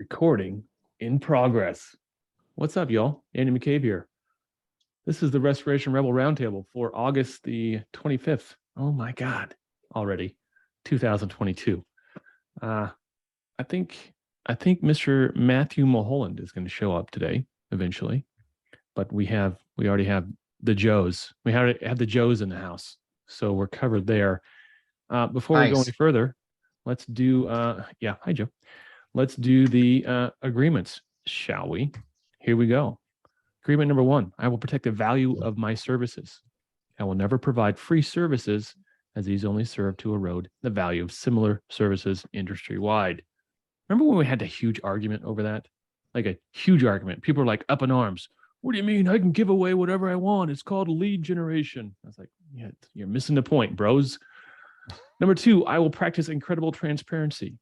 Recording in progress. What's up, y'all? Andy McCabe here. This is the Restoration Rebel Roundtable for August the 25th. Oh my God, already 2022. I think Mr. Matthew Mulholland is going to show up today eventually, but we already have the Joes. We already have the Joes in the house, so we're covered there. Before we go any further, let's do yeah, hi Joe. Let's do the agreements, shall we? Here we go. Agreement number 1, I will protect the value of my services. I will never provide free services, as these only serve to erode the value of similar services industry-wide. Remember when we had a huge argument over that? Like a huge argument. People are like up in arms. What do you mean I can give away whatever I want? It's called lead generation. I was like, yeah, you're missing the point, bros. Number 2, I will practice incredible transparency.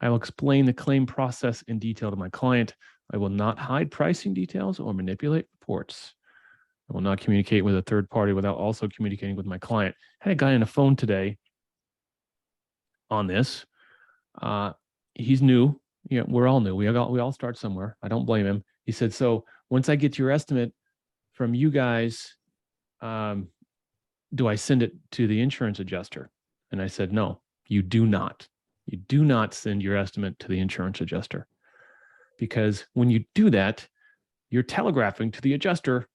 I will explain the claim process in detail to my client. I will not hide pricing details or manipulate reports. I will not communicate with a third party without also communicating with my client. I had a guy on the phone today on this. He's new. Yeah, we're all new. We all start somewhere. I don't blame him. He said, so once I get your estimate from you guys, do I send it to the insurance adjuster? And I said, no, you do not. You do not send your estimate to the insurance adjuster, because when you do that, you're telegraphing to the adjuster,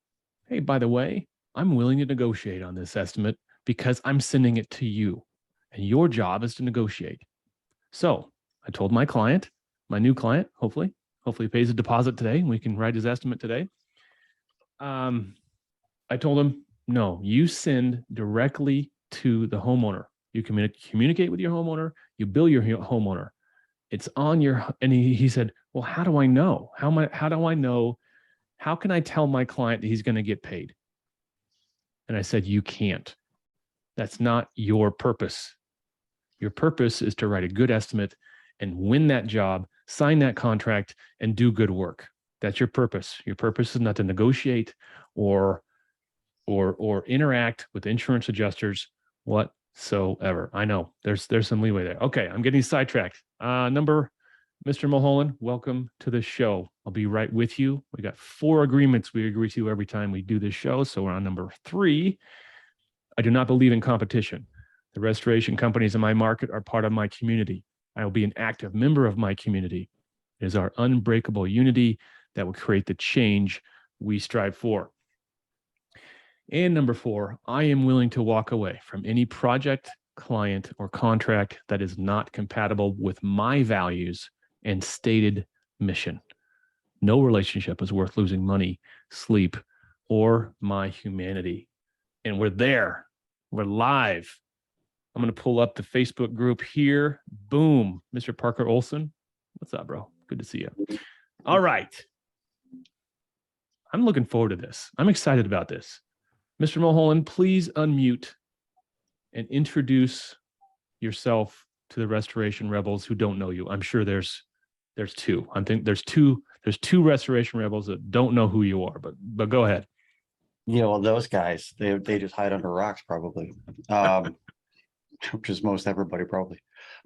hey, by the way, I'm willing to negotiate on this estimate because I'm sending it to you, and your job is to negotiate. So I told my client, my new client, hopefully he pays a deposit today and we can write his estimate today. I told him, no, you send directly to the homeowner. You communicate with your homeowner, you bill your homeowner. It's on your, and he said, well, how do I know? How do I know? How can I tell my client that he's going to get paid? And I said, you can't. That's not your purpose. Your purpose is to write a good estimate and win that job, sign that contract, and do good work. That's your purpose. Your purpose is not to negotiate or interact with insurance adjusters whatsoever. I know there's some leeway there. Okay, I'm getting sidetracked. Mr. Mulholland, welcome to the show. I'll be right with you. We got 4 agreements we agree to every time we do this show, so we're on number 3. I do not believe in competition. The restoration companies in my market are part of my community. I will be an active member of my community. It is our unbreakable unity that will create the change we strive for. And number 4, I am willing to walk away from any project, client, or contract that is not compatible with my values and stated mission. No relationship is worth losing money, sleep, or my humanity. And we're there. We're live. I'm going to pull up the Facebook group here. Boom. Mr. Parker Olson. What's up, bro? Good to see you. All right. I'm looking forward to this. I'm excited about this. Mr. Mulholland, please unmute and introduce yourself to the Restoration Rebels who don't know you. I'm sure there's 2. I think there's two Restoration Rebels that don't know who you are, but go ahead. You know, those guys, they just hide under rocks probably. Which is most everybody probably.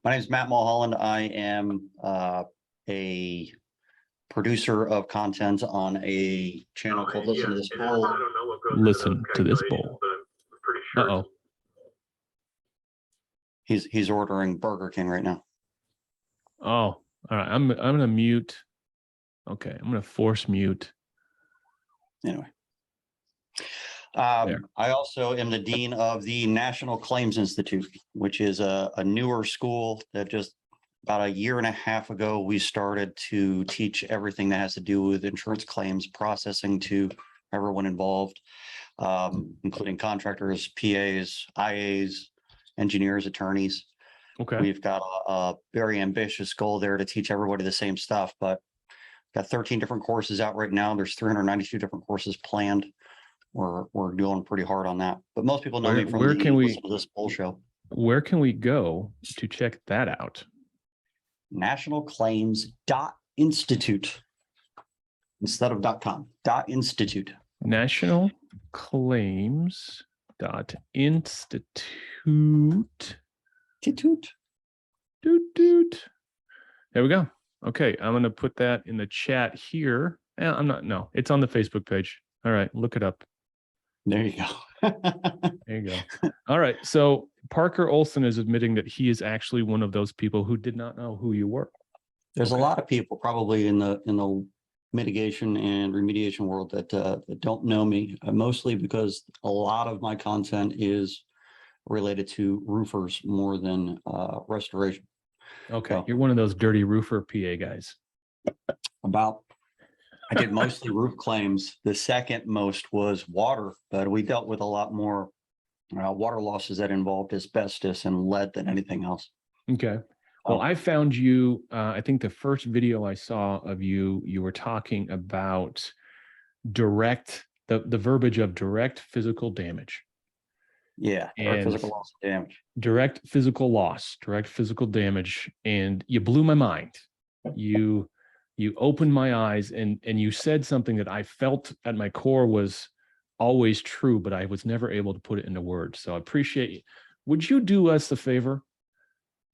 My name is Matt Mulholland. I am a producer of content on a channel called Listen to This Bowl. Listen to this bowl. Uh-oh. He's ordering Burger King right now. Oh, all right. I'm gonna mute. Okay, I'm gonna force mute. Anyway. I also am the dean of the National Claims Institute, which is a newer school that just about a year and a half ago, we started to teach everything that has to do with insurance claims processing to everyone involved, including contractors, PAs, IAs, engineers, attorneys. Okay. We've got a very ambitious goal there to teach everybody the same stuff, but got 13 different courses out right now. There's 392 different courses planned. We're doing pretty hard on that, but most people know me from this Bowl show. Where can we go to check that out? Nationalclaims.institute instead of .com. .institute. Nationalclaims.institute. Toot. Doot doot. There we go. Okay, I'm going to put that in the chat here. No, it's on the Facebook page. All right, look it up. There you go. There you go. All right, so Parker Olson is admitting that he is actually one of those people who did not know who you were. There's Okay. a lot of people probably in the mitigation and remediation world that don't know me, mostly because a lot of my content is related to roofers more than restoration. Okay, So, you're one of those dirty roofer PA guys. I did mostly roof claims. The second most was water, but we dealt with a lot more water losses that involved asbestos and lead than anything else. Okay. Well, I found you, I think the first video I saw of you, you were talking about the verbiage of direct physical damage. Yeah, direct physical loss and damage. Direct physical damage. And you blew my mind. You opened my eyes and you said something that I felt at my core was always true, but I was never able to put it into words. So I appreciate you. Would you do us a favor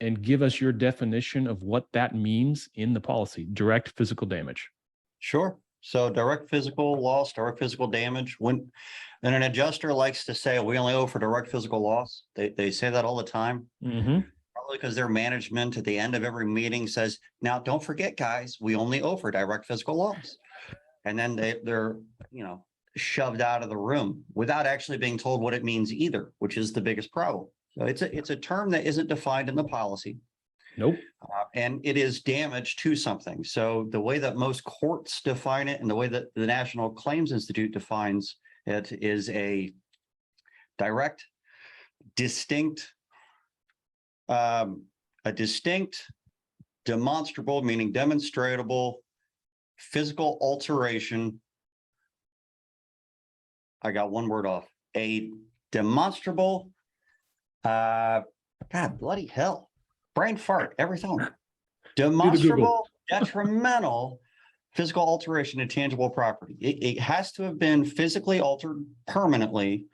and give us your definition of what that means in the policy, direct physical damage? Sure. So direct physical loss, direct physical damage, when an adjuster likes to say, we only owe for direct physical loss, they say that all the time. Mm-hmm. Probably because their management at the end of every meeting says, now don't forget, guys, we only owe for direct physical loss. And then they're, shoved out of the room without actually being told what it means either, which is the biggest problem. So it's a term that isn't defined in the policy. Nope. And it is damage to something. So the way that most courts define it and the way that the National Claims Institute defines it is a direct, distinct, demonstrable, meaning demonstratable, physical alteration. I got one word off. A demonstrable, God, bloody hell. Brain fart every time. Demonstrable, detrimental physical alteration to tangible property. It has to have been physically altered permanently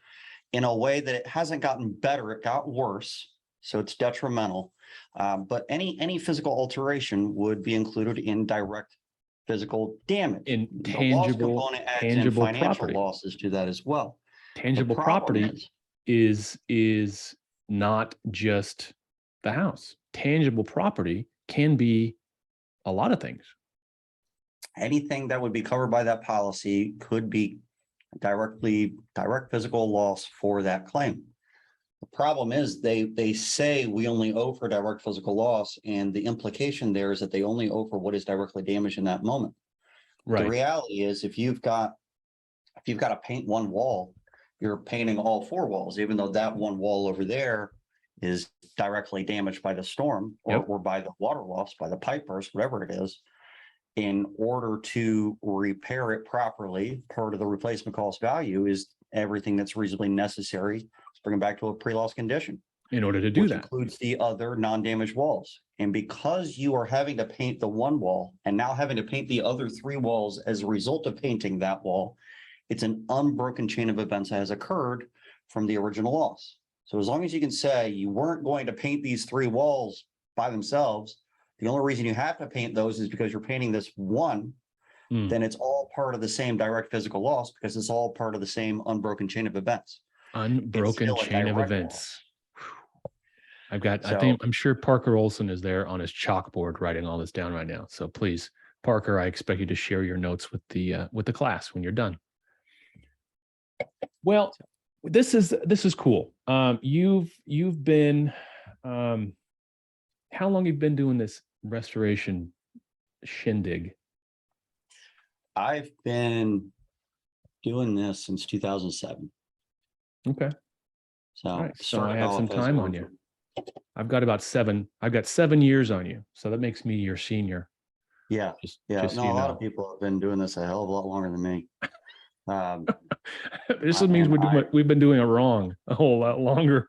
in a way that it hasn't gotten better, it got worse. So it's detrimental. But any physical alteration would be included in direct physical damage. In the loss component adds in financial property. Losses to that as well. Tangible property is not just the house. Tangible property can be a lot of things. Anything that would be covered by that policy could be direct physical loss for that claim. The problem is they say we only owe for direct physical loss, and the implication there is that they only owe for what is directly damaged in that moment. Right. The reality is if you've got to paint one wall, you're painting all four walls, even though that one wall over there is directly damaged by the storm or by the water loss, by the pipe burst, whatever it is. In order to repair it properly, part of the replacement cost value is everything that's reasonably necessary to bring it back to a pre-loss condition. In order to do that, includes the other non-damaged walls. And because you are having to paint the one wall and now having to paint the other three walls as a result of painting that wall, it's an unbroken chain of events that has occurred from the original loss. So as long as you can say you weren't going to paint these three walls by themselves, the only reason you have to paint those is because you're painting this one, then it's all part of the same direct physical loss because it's all part of the same unbroken chain of events. Unbroken chain of events. I'm sure Parker Olson is there on his chalkboard writing all this down right now. So please, Parker, I expect you to share your notes with the class when you're done. Well, this is cool. You've been, how long you've been doing this restoration shindig? I've been doing this since 2007. Okay. So, right. So I have some time on you. I've got 7 years on you. So that makes me your senior. Yeah. A lot of people have been doing this a hell of a lot longer than me. This means we've been doing it wrong a whole lot longer.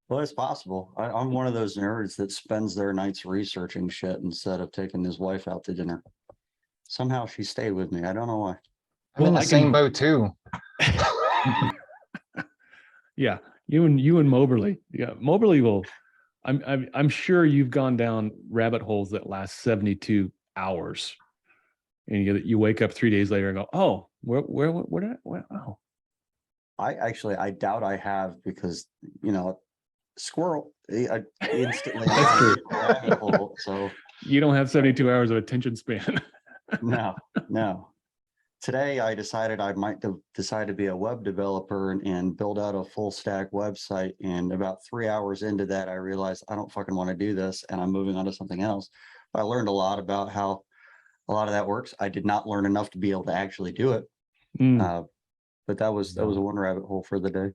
Well, it's possible. I'm one of those nerds that spends their nights researching shit instead of taking his wife out to dinner. Somehow she stayed with me. I don't know why. I'm in the same boat too. Yeah, you and Moberly. Yeah, Moberly will I'm sure you've gone down rabbit holes that last 72 hours, and you wake up 3 days later and go, oh, where did oh. I doubt I have, because, you know, squirrel, I instantly That's true. rabbit hole. So You don't have 72 hours of attention span. no. Today I decided I might decide to be a web developer and build out a full stack website. And about 3 hours into that, I realized I don't fucking want to do this, and I'm moving on to something else. I learned a lot about how a lot of that works. I did not learn enough to be able to actually do it. Mm. But that was one rabbit hole for the day.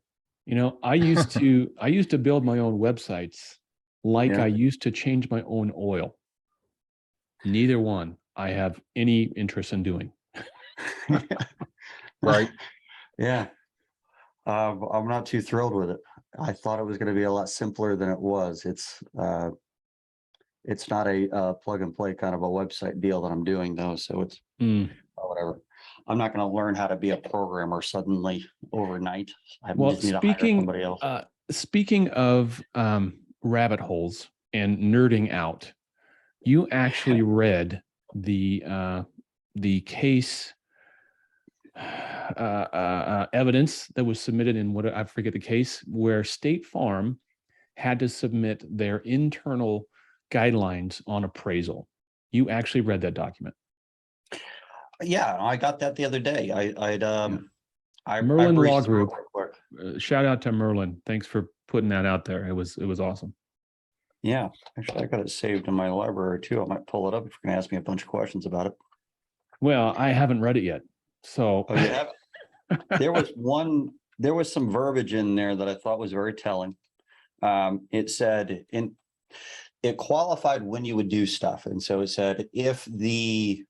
You know, I used to build my own websites like Yeah. I used to change my own oil. Neither one I have any interest in doing. Right. Yeah. I'm not too thrilled with it. I thought it was going to be a lot simpler than it was. It's not a plug and play kind of a website deal that I'm doing, though. So it's whatever. I'm not going to learn how to be a programmer suddenly overnight. I Well, just need to hire somebody else. speaking of rabbit holes and nerding out, you actually read the case evidence that was submitted in what I forget the case, where State Farm had to submit their internal guidelines on appraisal. You actually read that document. Yeah, I got that the other day. Merlin Law breezed through it Group. real quick. Shout out to Merlin. Thanks for putting that out there. It was awesome. Yeah, actually, I got it saved in my library too. I might pull it up if you're going to ask me a bunch of questions about it. Well, I haven't read it yet. So Oh, you have? There was some verbiage in there that I thought was very telling. It said it qualified when you would do stuff. And so it said, if the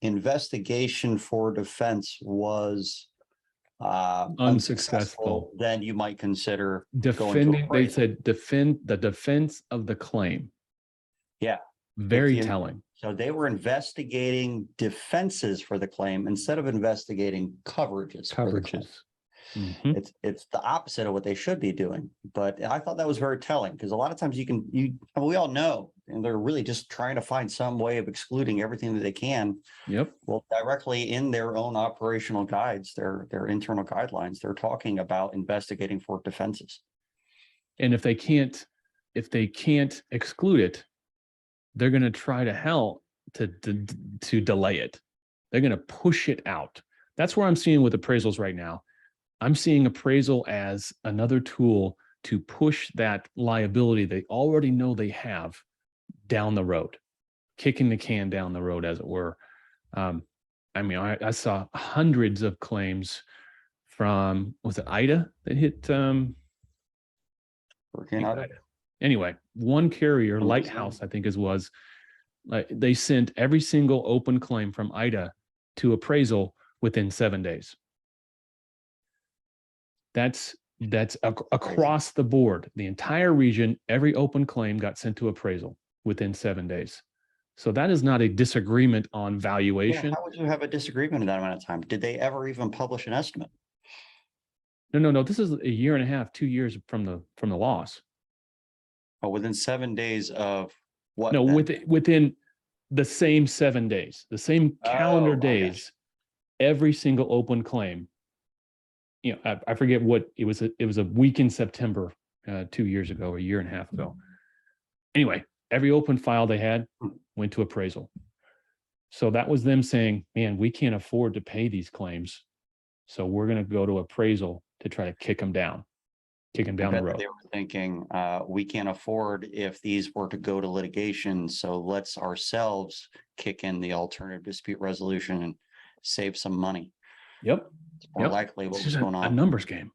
investigation for defense was unsuccessful, then you might consider defending. They said defend the defense of the claim. Yeah. Very telling. So they were investigating defenses for the claim instead of investigating coverages. Mm-hmm. It's the opposite of what they should be doing. But I thought that was very telling, because a lot of times we all know, and they're really just trying to find some way of excluding everything that they can. Yep. Well, directly in their own operational guides, their internal guidelines, they're talking about investigating for defenses. And if they can't exclude it, they're going to try to hell to delay it. They're going to push it out. That's where I'm seeing with appraisals right now. I'm seeing appraisal as another tool to push that liability they already know they have down the road, kicking the can down the road, as it were. I mean, I saw hundreds of claims from, was it Ida that hit? Hurricane Ida. Anyway, one carrier, Lighthouse, I think was, they sent every single open claim from Ida to appraisal within 7 days. That's across the board. The entire region, every open claim got sent to appraisal within 7 days. So that is not a disagreement on valuation. Yeah, how would you have a disagreement in that amount of time? Did they ever even publish an estimate? No. This is a year and a half, 2 years from the loss. Oh, within 7 days of what? No, then? within the same 7 days, the same calendar days, every single open claim. You know, I forget what it was. It was a week in September 2 years ago, or a year and a half ago. Anyway, every open file they had went to appraisal. So that was them saying, man, we can't afford to pay these claims. So we're going to go to appraisal to try to kick them down the road. They were thinking, we can't afford if these were to go to litigation. So let's ourselves kick in the alternative dispute resolution and save some money. Yep. It's more likely what was going on. A numbers game.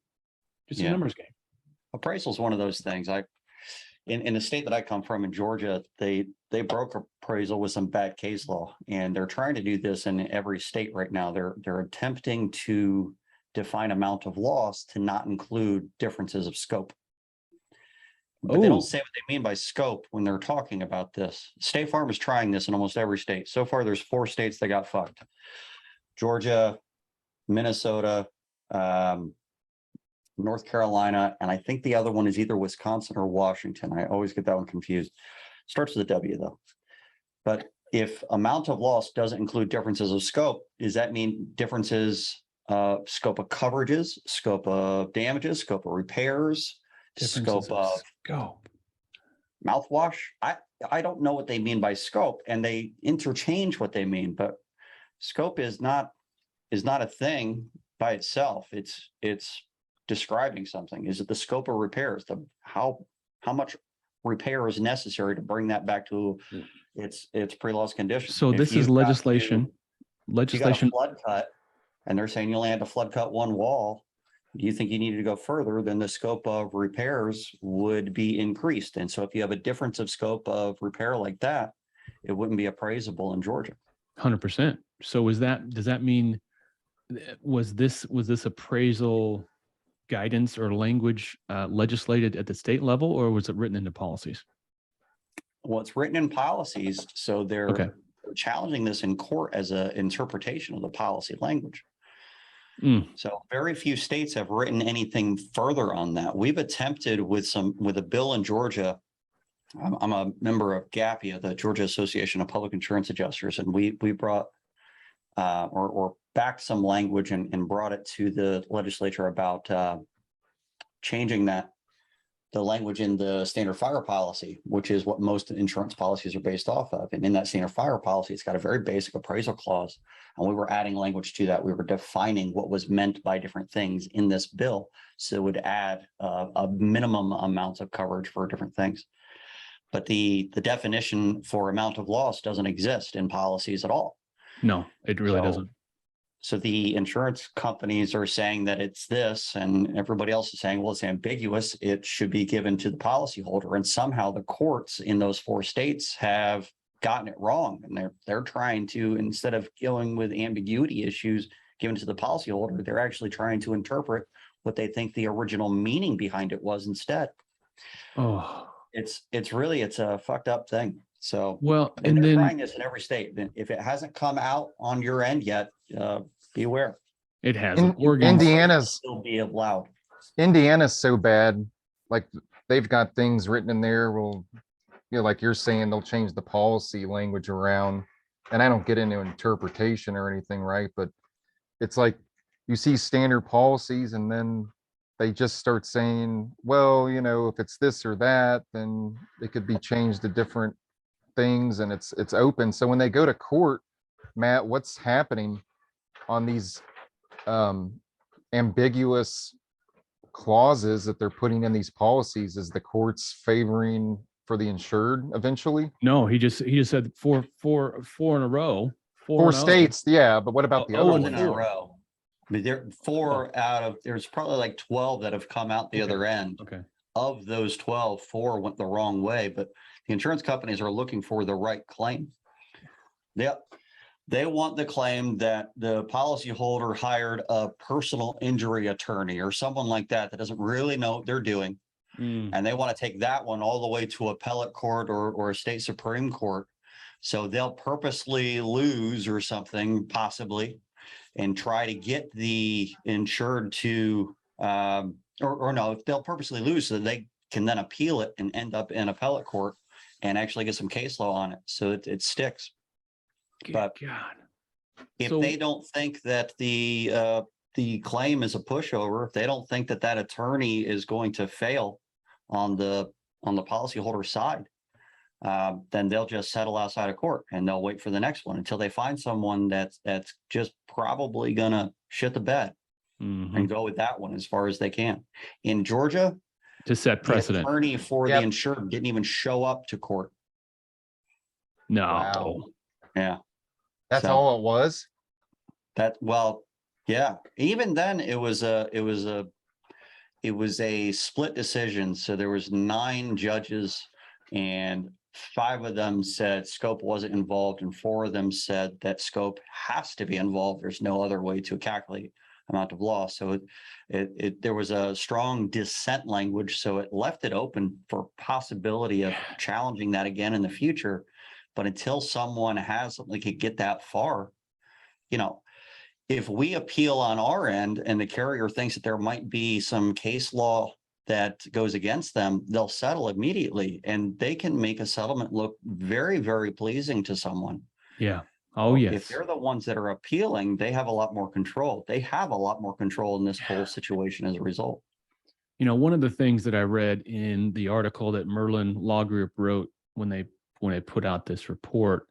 Just a numbers game. Appraisal is one of those things. In the state that I come from, in Georgia, they broke appraisal with some bad case law, and they're trying to do this in every state right now. They're attempting to define amount of loss to not include differences of scope. But they don't say what they mean by scope when they're talking about this. State Farm is trying this in almost every state. So far, there's 4 states that got fucked: Georgia, Minnesota, North Carolina, and I think the other one is either Wisconsin or Washington. I always get that one confused. Starts with a W though. But if amount of loss doesn't include differences of scope, does that mean differences, scope of coverages, scope of damages, scope of repairs, Differences scope of of scope. mouthwash? I don't know what they mean by scope, and they interchange what they mean, but scope is not a thing by itself. It's describing something. Is it the scope of repairs? How much repair is necessary to bring that back to its pre-loss condition? So If this is you've got legislation. if you got a Legislation. flood cut, and they're saying you only had to flood cut one wall, do you think you needed to go further? Then the scope of repairs would be increased. And so if you have a difference of scope of repair like that, it wouldn't be appraisable in Georgia. 100%. So does that mean, was this appraisal guidance or language legislated at the state level, or was it written into policies? Well, it's written in policies, so they're Okay. challenging this in court as an interpretation of the policy language. So very few states have written anything further on that. We've attempted with a bill in Georgia. I'm a member of GAPIA, the Georgia Association of Public Insurance Adjusters, and we brought or backed some language and brought it to the legislature about changing the language in the standard fire policy, which is what most insurance policies are based off of. And in that standard fire policy, it's got a very basic appraisal clause. And we were adding language to that. We were defining what was meant by different things in this bill. So it would add a minimum amount of coverage for different things. But the definition for amount of loss doesn't exist in policies at all. No, it really doesn't. So the insurance companies are saying that it's this, and everybody else is saying, well, it's ambiguous. It should be given to the policyholder. And somehow the courts in those 4 states have gotten it wrong. And they're trying to, instead of dealing with ambiguity issues given to the policyholder, they're actually trying to interpret what they think the original meaning behind it was instead. Oh, It's a fucked up thing. So, well, and and they're then trying this in every state. If it hasn't come out on your end yet, be aware. it hasn't. Oregon. Indiana's Still be allowed. so bad. Like they've got things written in there. Well, like you're saying, they'll change the policy language around. And I don't get into interpretation or anything, right? But it's like you see standard policies and then they just start saying, well, if it's this or that, then it could be changed to different things, and it's open. So when they go to court, Matt, what's happening on these ambiguous clauses that they're putting in these policies? Is the courts favoring for the insured eventually? No, he just said four in a row. 4 and oh. states, yeah, but what about the other In ones? a row. I mean, there 4 out of, there's probably like 12 that have come out the other end. Okay. Of those 12, 4 went the wrong way, but the insurance companies are looking for the right claim. They want the claim that the policyholder hired a personal injury attorney or someone like that doesn't really know what they're doing. And they want to take that one all the way to appellate court or a state Supreme Court. So they'll purposely lose or something possibly and try to get the insured to or no, if they'll purposely lose so that they can then appeal it and end up in appellate court and actually get some case law on it. So it sticks. But God, if they don't think that the claim is a pushover, if they don't think that that attorney is going to fail on the policyholder side, then they'll just settle outside of court and they'll wait for the next one until they find someone that's just probably gonna shit the bed and go with that one as far as they can. In Georgia, to set precedent. the attorney for the insured didn't even show up to court. No. Wow. Yeah. That's So- all it was? Yeah. Even then it was a split decision. So there was 9 judges and 5 of them said scope wasn't involved and 4 of them said that scope has to be involved. There's no other way to calculate amount of loss. So there was a strong dissent language. So it left it open for possibility of challenging that again in the future. But until someone has something could get that far, if we appeal on our end and the carrier thinks that there might be some case law that goes against them, they'll settle immediately, and they can make a settlement look very, very pleasing to someone. Yeah. Oh, So yes. if they're the ones that are appealing, they have a lot more control. They have a lot more control in this whole situation as a result. You know, one of the things that I read in the article that Merlin Law Group wrote when they put out this report,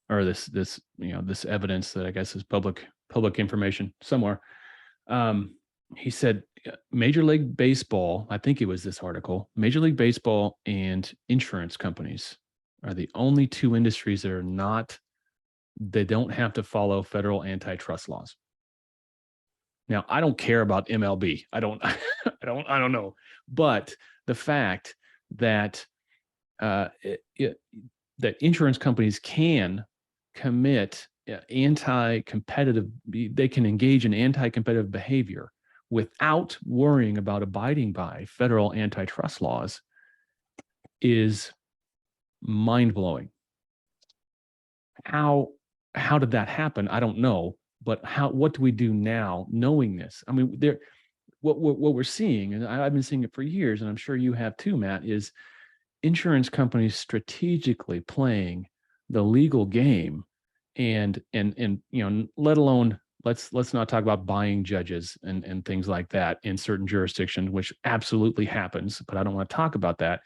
or this evidence that I guess is public information somewhere. He said Major League Baseball, I think it was this article, Major League Baseball and insurance companies are the only two industries that they don't have to follow federal antitrust laws. Now, I don't care about MLB. I don't know. But the fact that that insurance companies can commit anti-competitive, they can engage in anti-competitive behavior without worrying about abiding by federal antitrust laws is mind-blowing. How did that happen? I don't know. But what do we do now knowing this? I mean, what we're seeing, and I've been seeing it for years, and I'm sure you have too, Matt, is insurance companies strategically playing the legal game, and let alone let's not talk about buying judges and things like that in certain jurisdictions, which absolutely happens, but I don't want to talk about that.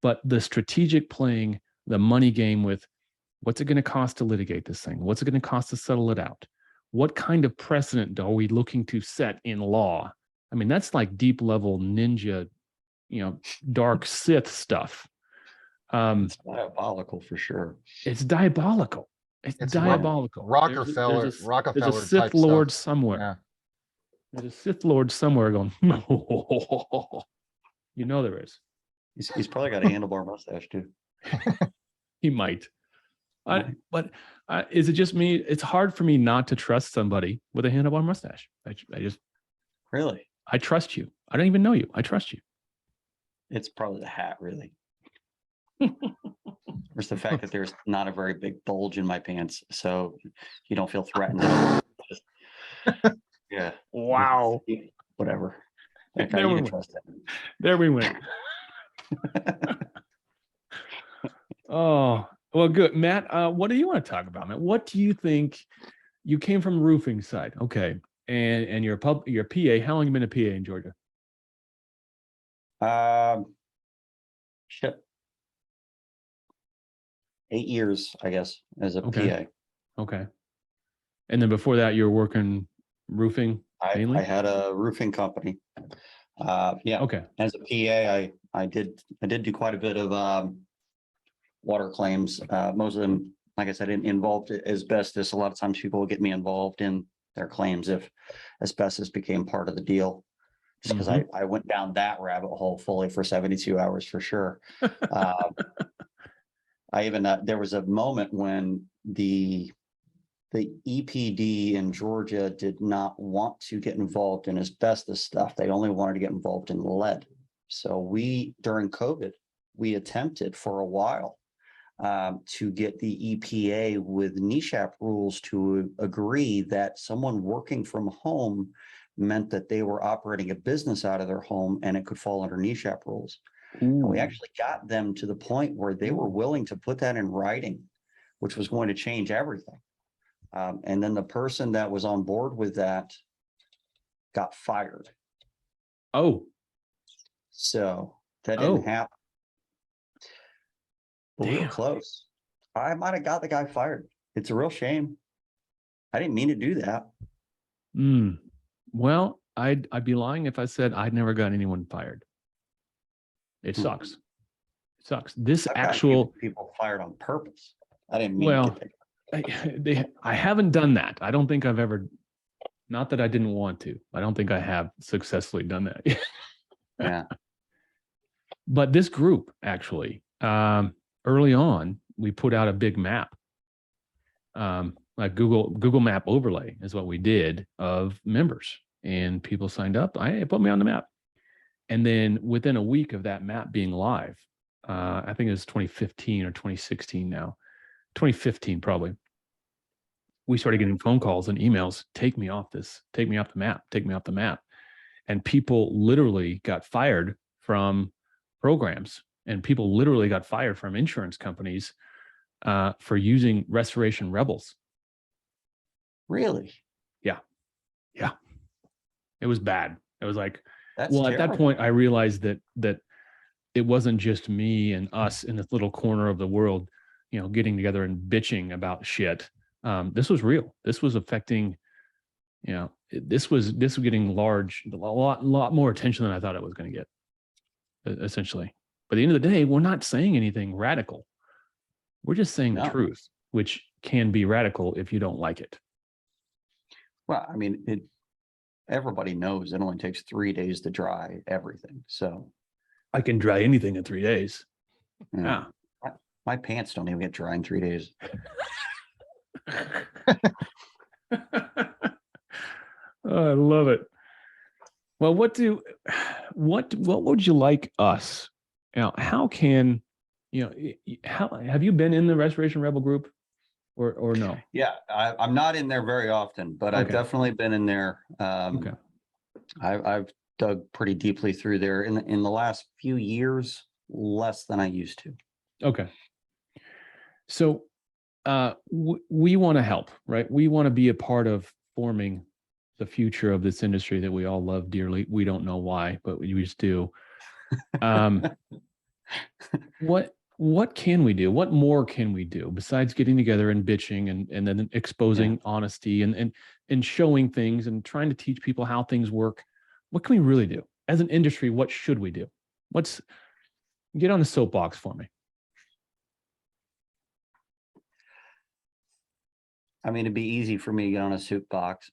But the strategic playing the money game with what's it going to cost to litigate this thing? What's it going to cost to settle it out? What kind of precedent are we looking to set in law? I mean, that's like deep level ninja, dark Sith stuff. It's diabolical for sure. It's diabolical. It's diabolical. Rockefeller there's a Sith type Lord stuff. somewhere. Yeah. There's a Sith Lord somewhere going, there is. He's probably got a handlebar mustache too. He might. But is it just me? It's hard for me not to trust somebody with a handlebar mustache. I just Really? I trust you. I don't even know you. I trust you. It's probably the hat, really. There's the fact that there's not a very big bulge in my pants, so you don't feel threatened. Yeah. Wow. Whatever. There You we can went. trust that. There we went. Oh, well, good. Matt, what do you want to talk about, Matt? What do you think? You came from roofing side. Okay. And your PA, how long you been a PA in Georgia? Shit. 8 years, I guess, as a Okay. PA. Okay. And then before that, you were working roofing mainly? I had a roofing company. Yeah. Okay. As a PA, I did do quite a bit of water claims. Most of them, like I said, involved asbestos. A lot of times people will get me involved in their claims if asbestos became part of the deal. Just because I went down that rabbit hole fully for 72 hours for sure. I even there was a moment when the EPD in Georgia did not want to get involved in asbestos stuff. They only wanted to get involved in lead. So during COVID, we attempted for a while to get the EPA with NESHAP rules to agree that someone working from home meant that they were operating a business out of their home and it could fall under NESHAP rules. And we actually got them to the point where they were willing to put that in writing, which was going to change everything. And then the person that was on board with that got fired. Oh. So that didn't happen. But we were close. I might have got the guy fired. It's a real shame. I didn't mean to do that. Well, I'd be lying if I said I'd never got anyone fired. It sucks. It sucks. This I've actual people fired on purpose. I didn't mean to get I haven't done that. I don't think I've ever, not that I didn't want to. I don't think I have successfully done that. Yeah. But this group actually, early on, we put out a big map. Like Google Map overlay is what we did of members, and people signed up. It put me on the map. And then within a week of that map being live, I think it was 2015 or 2016 now, 2015 probably. we started getting phone calls and emails, take me off this, take me off the map, take me off the map. And people literally got fired from programs, and people literally got fired from insurance companies for using Restoration Rebels. Really? Yeah. It was bad. It was like, That's well, at that terrible. point, I realized that it wasn't just me and us in this little corner of the world, getting together and bitching about shit. This was real. This was affecting, this was getting large, a lot more attention than I thought it was going to get, essentially. But at the end of the day, we're not saying anything radical. We're just saying the No. truth, which can be radical if you don't like it. Well, I mean, everybody knows it only takes 3 days to dry everything. So, I can dry anything in 3 days. you know, Yeah. my pants don't even get dry in 3 days. Oh, I love it. Well, what would you like us? How can, how have you been in the Restoration Rebel group or no? Yeah, I'm not in there very often, but I've Okay. definitely been in there. Okay. I've dug pretty deeply through there in the last few years, less than I used to. Okay. So we want to help, right? We want to be a part of forming the future of this industry that we all love dearly. We don't know why, but we just do. What can we do? What more can we do besides getting together and bitching and then exposing honesty and showing things and trying to teach people how things work? What can we really do as an industry? What should we do? Get on the soapbox for me. I mean, it'd be easy for me to get on a soapbox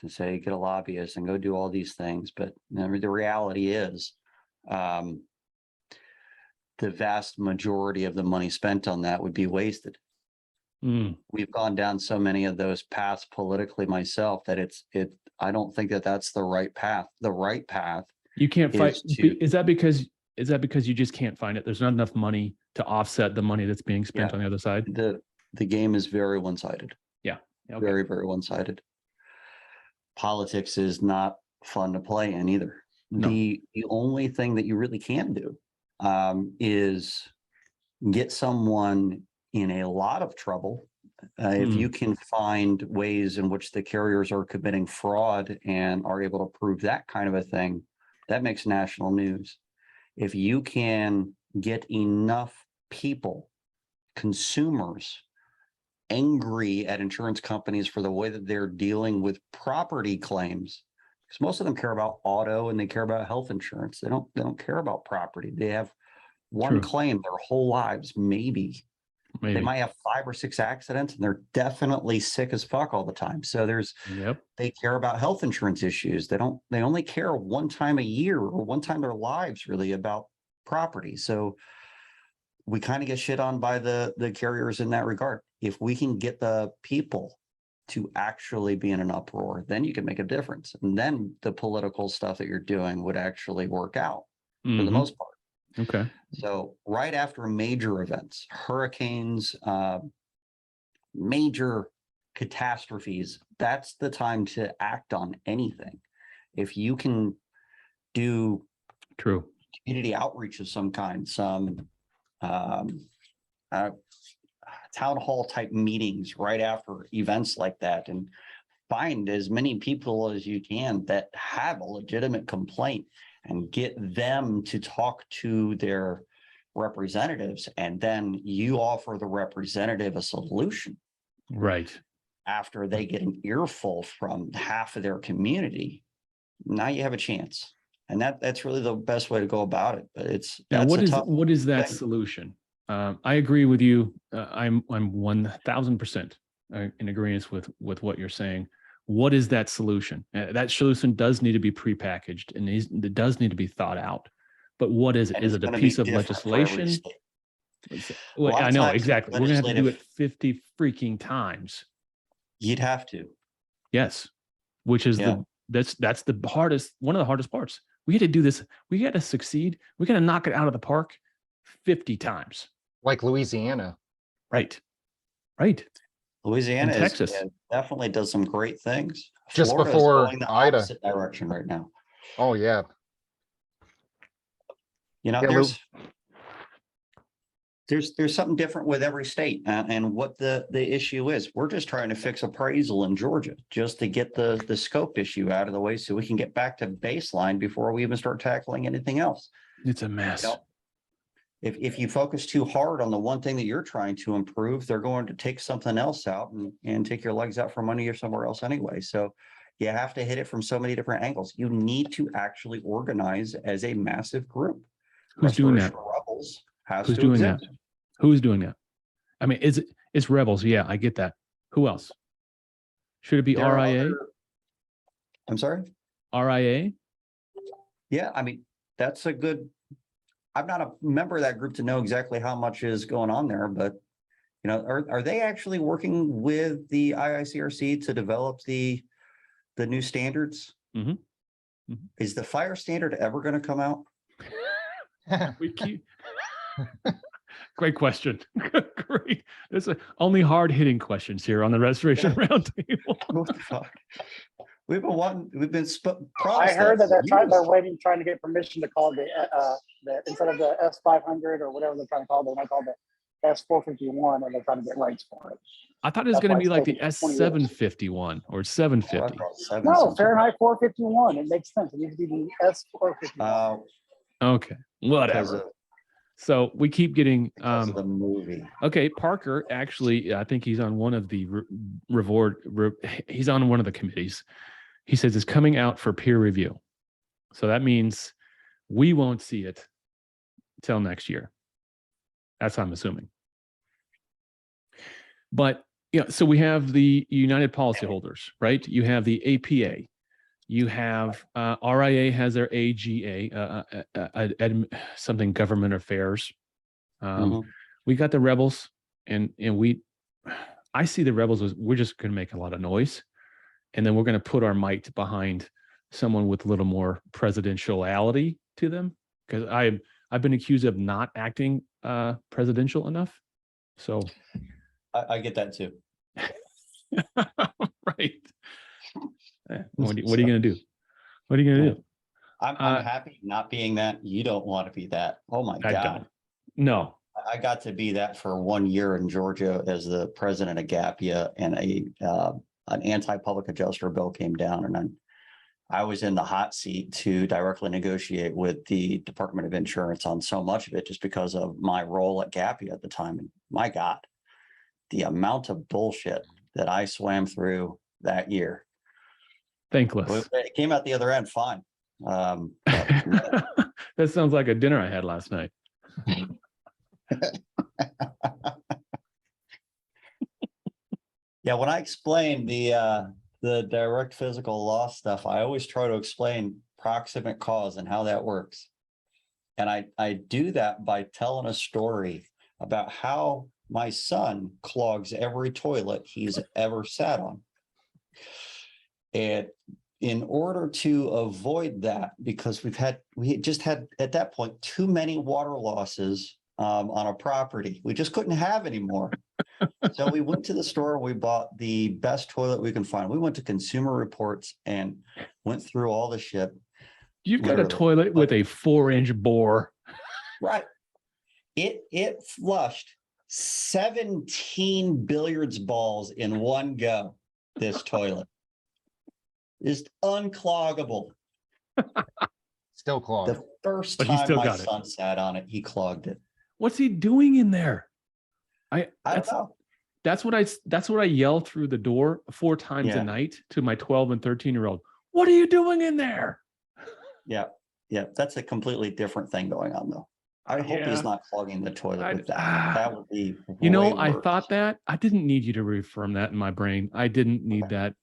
and say, get a lobbyist and go do all these things. But the reality is, the vast majority of the money spent on that would be wasted. We've gone down so many of those paths politically myself that I don't think that that's the right path. The right path. You can't fight. Is that because you just can't find it? There's not enough money to offset the money that's being spent on the other side. The game is very one-sided. Yeah. Okay. Very, very one-sided. Politics is not fun to play in either. No. The only thing that you really can do is get someone in a lot of trouble. If you can find ways in which the carriers are committing fraud and are able to prove that kind of a thing, that makes national news. If you can get enough people, consumers, angry at insurance companies for the way that they're dealing with property claims, because most of them care about auto and they care about health insurance. They don't care about property. They have one claim their whole lives, maybe. They might have 5 or 6 accidents and they're definitely sick as fuck all the time. So they care about health insurance issues. They only care one time a year or one time in their lives really about property. So we kind of get shit on by the carriers in that regard. If we can get the people to actually be in an uproar, then you can make a difference. And then the political stuff that you're doing would actually work out for the most part. Okay. So right after major events, hurricanes, major catastrophes, that's the time to act on anything. If you can do community outreach of some kind, some town hall type meetings right after events like that, and find as many people as you can that have a legitimate complaint and get them to talk to their representatives, and then you offer the representative a solution. Right. After they get an earful from half of their community, now you have a chance. And that's really the best way to go about it. But what is that solution? I agree with you. I'm 1000% in agreement with what you're saying. What is that solution? That solution does need to be prepackaged and it does need to be thought out. But what is it? Is it a piece of legislation? Well, I know exactly. We're gonna have to do it 50 freaking times. You'd have to. Yes, which is that's the hardest, one of the hardest parts. We had to do this. We got to succeed. We got to knock it out of the park 50 times. Like Louisiana. Right. Right. Louisiana And is Texas. definitely does some great things. Just Florida is before going the Ida. opposite direction right now. Oh, yeah. You know, Yeah, there's something different with every state and what the issue is. We're just trying to fix appraisal in Georgia just to get the scope issue out of the way so we can get back to baseline before we even start tackling anything else. It's a mess. You know, if you focus too hard on the one thing that you're trying to improve, they're going to take something else out and take your legs out from under you somewhere else anyway. So you have to hit it from so many different angles. You need to actually organize as a massive group. Who's doing that? Restoration Rebels has Who's to doing exist. that? Who's doing that? I mean, it's rebels. Yeah, I get that. Who else? Should it be There are RIA? I'm sorry? RIA? Yeah, I mean, that's a good, I'm not a member of that group to know exactly how much is going on there, but you know, are they actually working with the IICRC to develop the new standards? Mhm. Mhm. Is the fire standard ever going to come out? We keep. Great question. Great. There's only hard hitting questions here on the Restoration Roundtable. What the fuck? We've been I heard that years. they're waiting, trying to get permission to call the instead of the S500 or whatever they're trying to call it, they might call it the S451, and they're trying to get rights for it. I thought it was That's going to why be it's like the taking 20 years. S751 or 750. No, Fahrenheit 451. It makes sense. It needs to be the S451. Okay, Because whatever. of So we keep getting the movie. okay. Parker actually, I think he's on one of the he's on one of the committees. He says it's coming out for peer review. So that means we won't see it till next year. That's what I'm assuming. But yeah, so we have the United Policyholders, right? You have the APA. You have RIA has their AGA, something government affairs. We got the rebels, and I see the rebels as we're just going to make a lot of noise, and then we're going to put our might behind someone with a little more presidentiality to them, because I've been accused of not acting presidential enough. So I get that too. right. What are you going to do? What are you going to do? I'm happy not being that. You don't want to be that. Oh my I God. don't. No. I got to be that for 1 year in Georgia as the president of GAPIA, and an anti-public adjuster bill came down, and then I was in the hot seat to directly negotiate with the Department of Insurance on so much of it just because of my role at GAPIA at the time. And my God, the amount of bullshit that I swam through that year. Thankless. It came out the other end fine. That sounds like a dinner I had last night. Yeah, when I explain the direct physical loss stuff, I always try to explain proximate cause and how that works. And I do that by telling a story about how my son clogs every toilet he's ever sat on. And in order to avoid that, because we just had at that point too many water losses on a property, we just couldn't have any more. So we went to the store, we bought the best toilet we can find. We went to Consumer Reports and went through all the shit. You've got Literally. a toilet with a 4-inch bore. Right. It flushed 17 billiards balls in one go. This toilet is uncloggable. Still clogged. The first But he time still my got it. son sat on it, he clogged it. What's he doing in there? I don't know. That's what I yell through the door 4 times Yeah. a night to my 12 and 13-year-old. What are you doing in there? Yeah. That's a completely different thing going on, though. I hope Yeah. he's not clogging the toilet with that. That would be I worse. thought that. I didn't need you to reaffirm that in my brain. I didn't need that.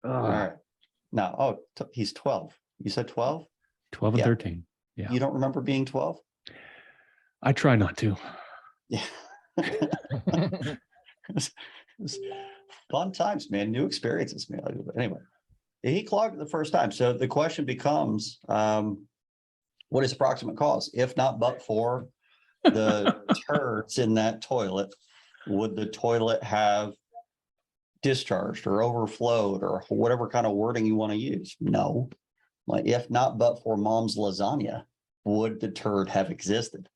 All right. No, he's 12. You said 12? 12 and Yeah. 13. Yeah. You don't remember being 12? I try not to. Yeah. It was fun times, man. New experiences, man. Anyway, he clogged it the first time. So the question becomes, what is approximate cause? If not but for the turds in that toilet, would the toilet have discharged or overflowed or whatever kind of wording you want to use. No, like if not, but for mom's lasagna, would the turd have existed?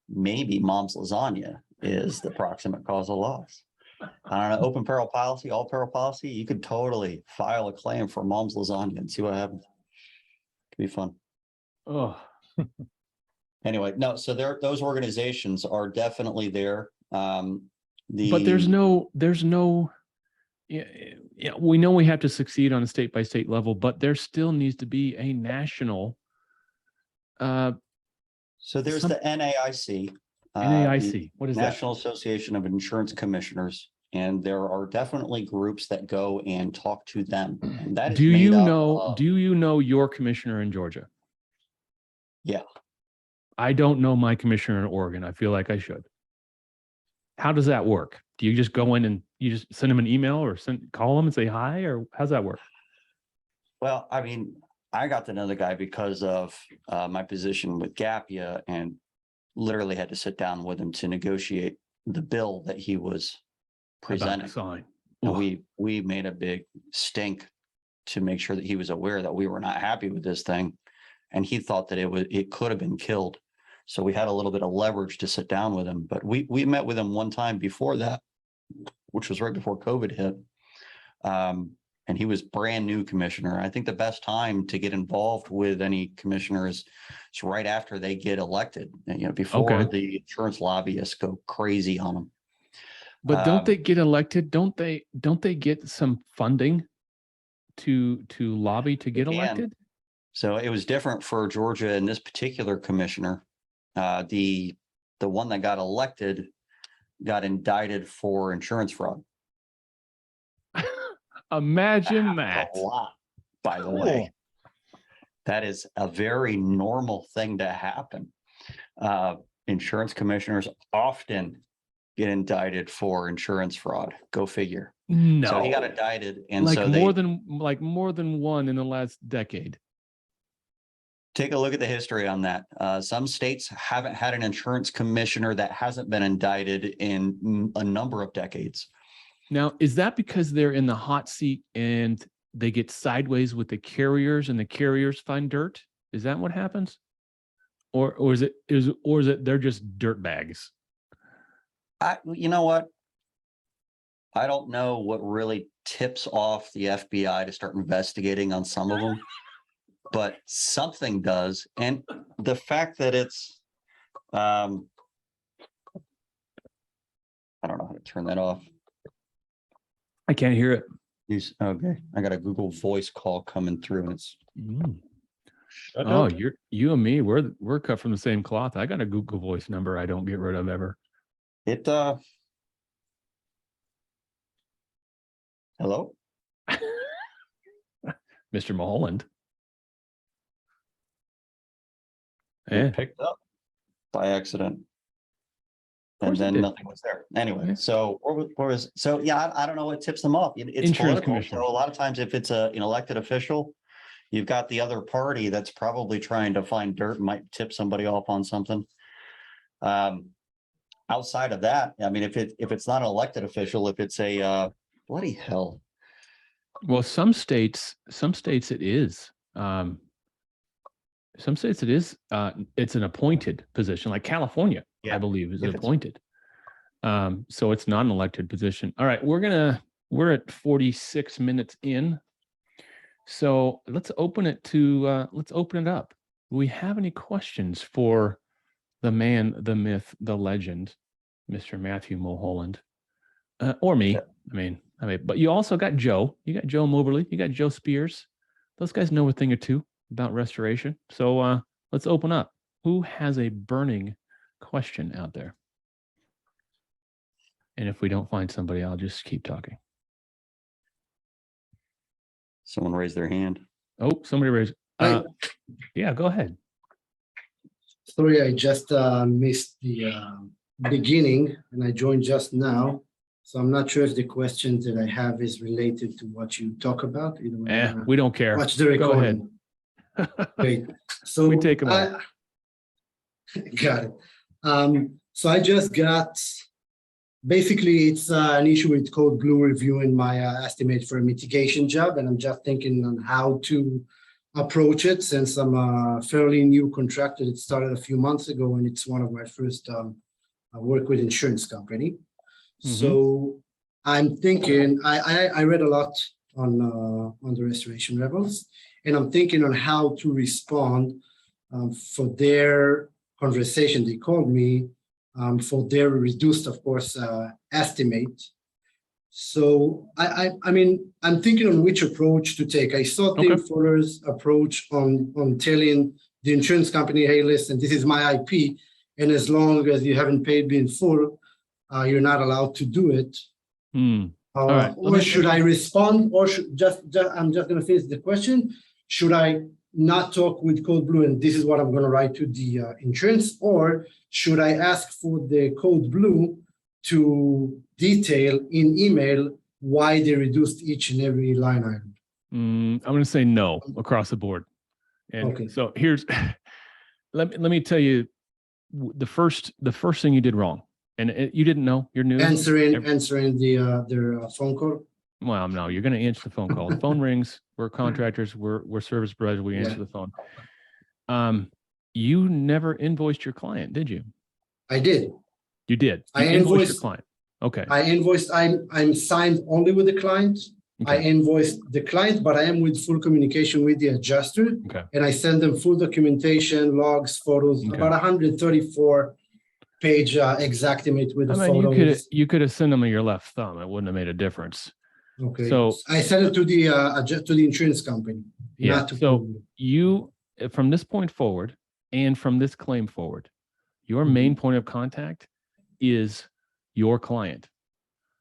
Maybe mom's lasagna is the proximate causal loss. On an open peril policy, all peril policy, you could totally file a claim for mom's lasagna and see what happens. Could be fun. Oh, Anyway, no, so those organizations are definitely there. but there's no, yeah, we know we have to succeed on a state by state level, but there still needs to be a national. So there's the NAIC. NAIC, what is that? National Association of Insurance Commissioners, and there are definitely groups that go and talk to them. And that is Do made you up know, of- do you know your commissioner in Georgia? Yeah. I don't know my commissioner in Oregon. I feel like I should. How does that work? Do you just go in and you just send them an email or call them and say hi, or how's that work? Well, I mean, I got to know the guy because of my position with Gapia, and literally had to sit down with him to negotiate the bill that he was About to presenting. sign. And Ugh. we made a big stink to make sure that he was aware that we were not happy with this thing. And he thought that it could have been killed. So we had a little bit of leverage to sit down with him, but we met with him one time before that, which was right before COVID hit. And he was brand new commissioner. I think the best time to get involved with any commissioner is right after they get elected, before Okay. the insurance lobbyists go crazy on them. But don't they get elected? Don't they get some funding to lobby to get can. elected? So it was different for Georgia and this particular commissioner. The one that got elected got indicted for insurance fraud. Imagine Happens that. A lot, by the way. That is a very normal thing to happen. Insurance commissioners often get indicted for insurance fraud. Go figure. No. So he got indicted, and like so more than one in the last decade. take a look at the history on that. Some states haven't had an insurance commissioner that hasn't been indicted in a number of decades. Now, is that because they're in the hot seat and they get sideways with the carriers and the carriers find dirt? Is that what happens? Or is it they're just dirt bags? You know what? I don't know what really tips off the FBI to start investigating on some of them, but something does. And the fact that it's, I don't know how to turn that off. I can't hear it. Okay, I got a Google Voice call coming through, and it's. Shut Oh, up. you and me, we're cut from the same cloth. I got a Google Voice number I don't get rid of ever. Hello? Mr. Mulholland. It picked up by accident. And course it then did. nothing was there. Anyway, Yeah. so I don't know what tips them off. It's Insurance political. commissioner. So a lot of times if it's an elected official, you've got the other party that's probably trying to find dirt, might tip somebody off on something. Outside of that, I mean, if it's not an elected official, if it's a bloody hell. Well, some states it is. Some states it is. It's an appointed position, like California, I believe, is if it's- appointed. So it's not an elected position. All right, we're at 46 minutes in. So let's open it up. Do we have any questions for the man, the myth, the legend, Mr. Matthew Mulholland, or me? Yeah. I mean, but you also got Joe. You got Joe Moberly. You got Joe Spears. Those guys know a thing or two about restoration. So let's open up. Who has a burning question out there? And if we don't find somebody, I'll just keep talking. Someone raised their hand. Oh, somebody raised. Hi. Yeah, go ahead. Sorry, I just missed the beginning and I joined just now. So I'm not sure if the question that I have is related to what you talk about. Either way, I'm gonna We don't care. watch the Go ahead. recording. Great. So We take 'em all. Got it. So I just got basically it's an issue with Code Blue reviewing my estimate for a mitigation job, and I'm just thinking on how to approach it since I'm a fairly new contractor. It started a few months ago, and it's one of my first work with insurance company. So I'm thinking, I read a lot on the Restoration Rebels, and I'm thinking on how to respond for their conversation. They called me for their reduced, of course, estimate. So I mean, I'm thinking on which approach to take. I saw Tim Fuller's approach on telling the insurance company, hey, listen, this is my IP, and as long as you haven't paid me in full, you're not allowed to do it. All right. Or should I respond, or should I'm just going to finish the question. Should I not talk with Code Blue and this is what I'm going to write to the insurance, or should I ask for the Code Blue to detail in email why they reduced each and every line item? I'm going to say no across the board. And so here's, let me tell you the first thing you did wrong, and you didn't know. You're new. Answering their phone call. Well, no, you're going to answer the phone call. The phone rings. We're contractors. We're service providers. We answer the phone. You never invoiced your client, did you? I did. You did. You I invoiced your client. Okay. I invoiced. I'm signed only with the client. I invoiced the client, but I am with full communication with the adjuster. And I send them full documentation, logs, photos, about 134 page Xactimate with the photos. You could have sent them your left thumb. It wouldn't have made a difference. So I sent it to the insurance company. Yeah. So you, from this point forward, and from this claim forward, your main point of contact is your client.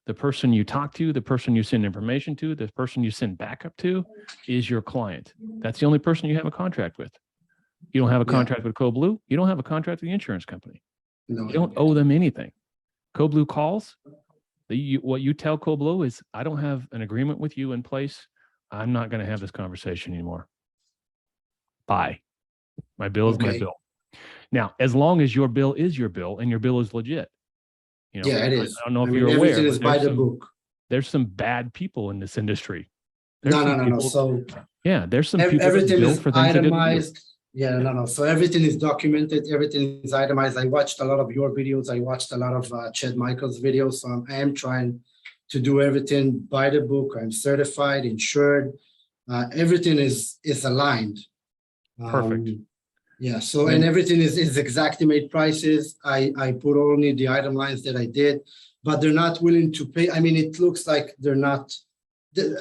The person you talk to, the person you send information to, the person you send backup to is your client. That's the only person you have a contract with. You don't have a contract with Code Blue. You don't have a contract with the insurance company. No, you don't owe them anything. Code Blue calls. What you tell Code Blue is, I don't have an agreement with you in place. I'm not going to have this conversation anymore. Bye. My bill is my bill. Now, as long as your bill is your bill and your bill is legit. You know, it is. I don't know if you're aware. Everything is by the book. There's some bad people in this industry. No. So there's some people everything that bill is for things itemized. So everything is documented. Everything is itemized. I watched a lot of your videos. I watched a lot of Chad Michael's videos. So I am trying to do everything by the book. I'm certified, insured. Everything is aligned. Perfect. So and everything is Xactimate prices. I put only the item lines that I did, but they're not willing to pay. I mean, it looks like they're not.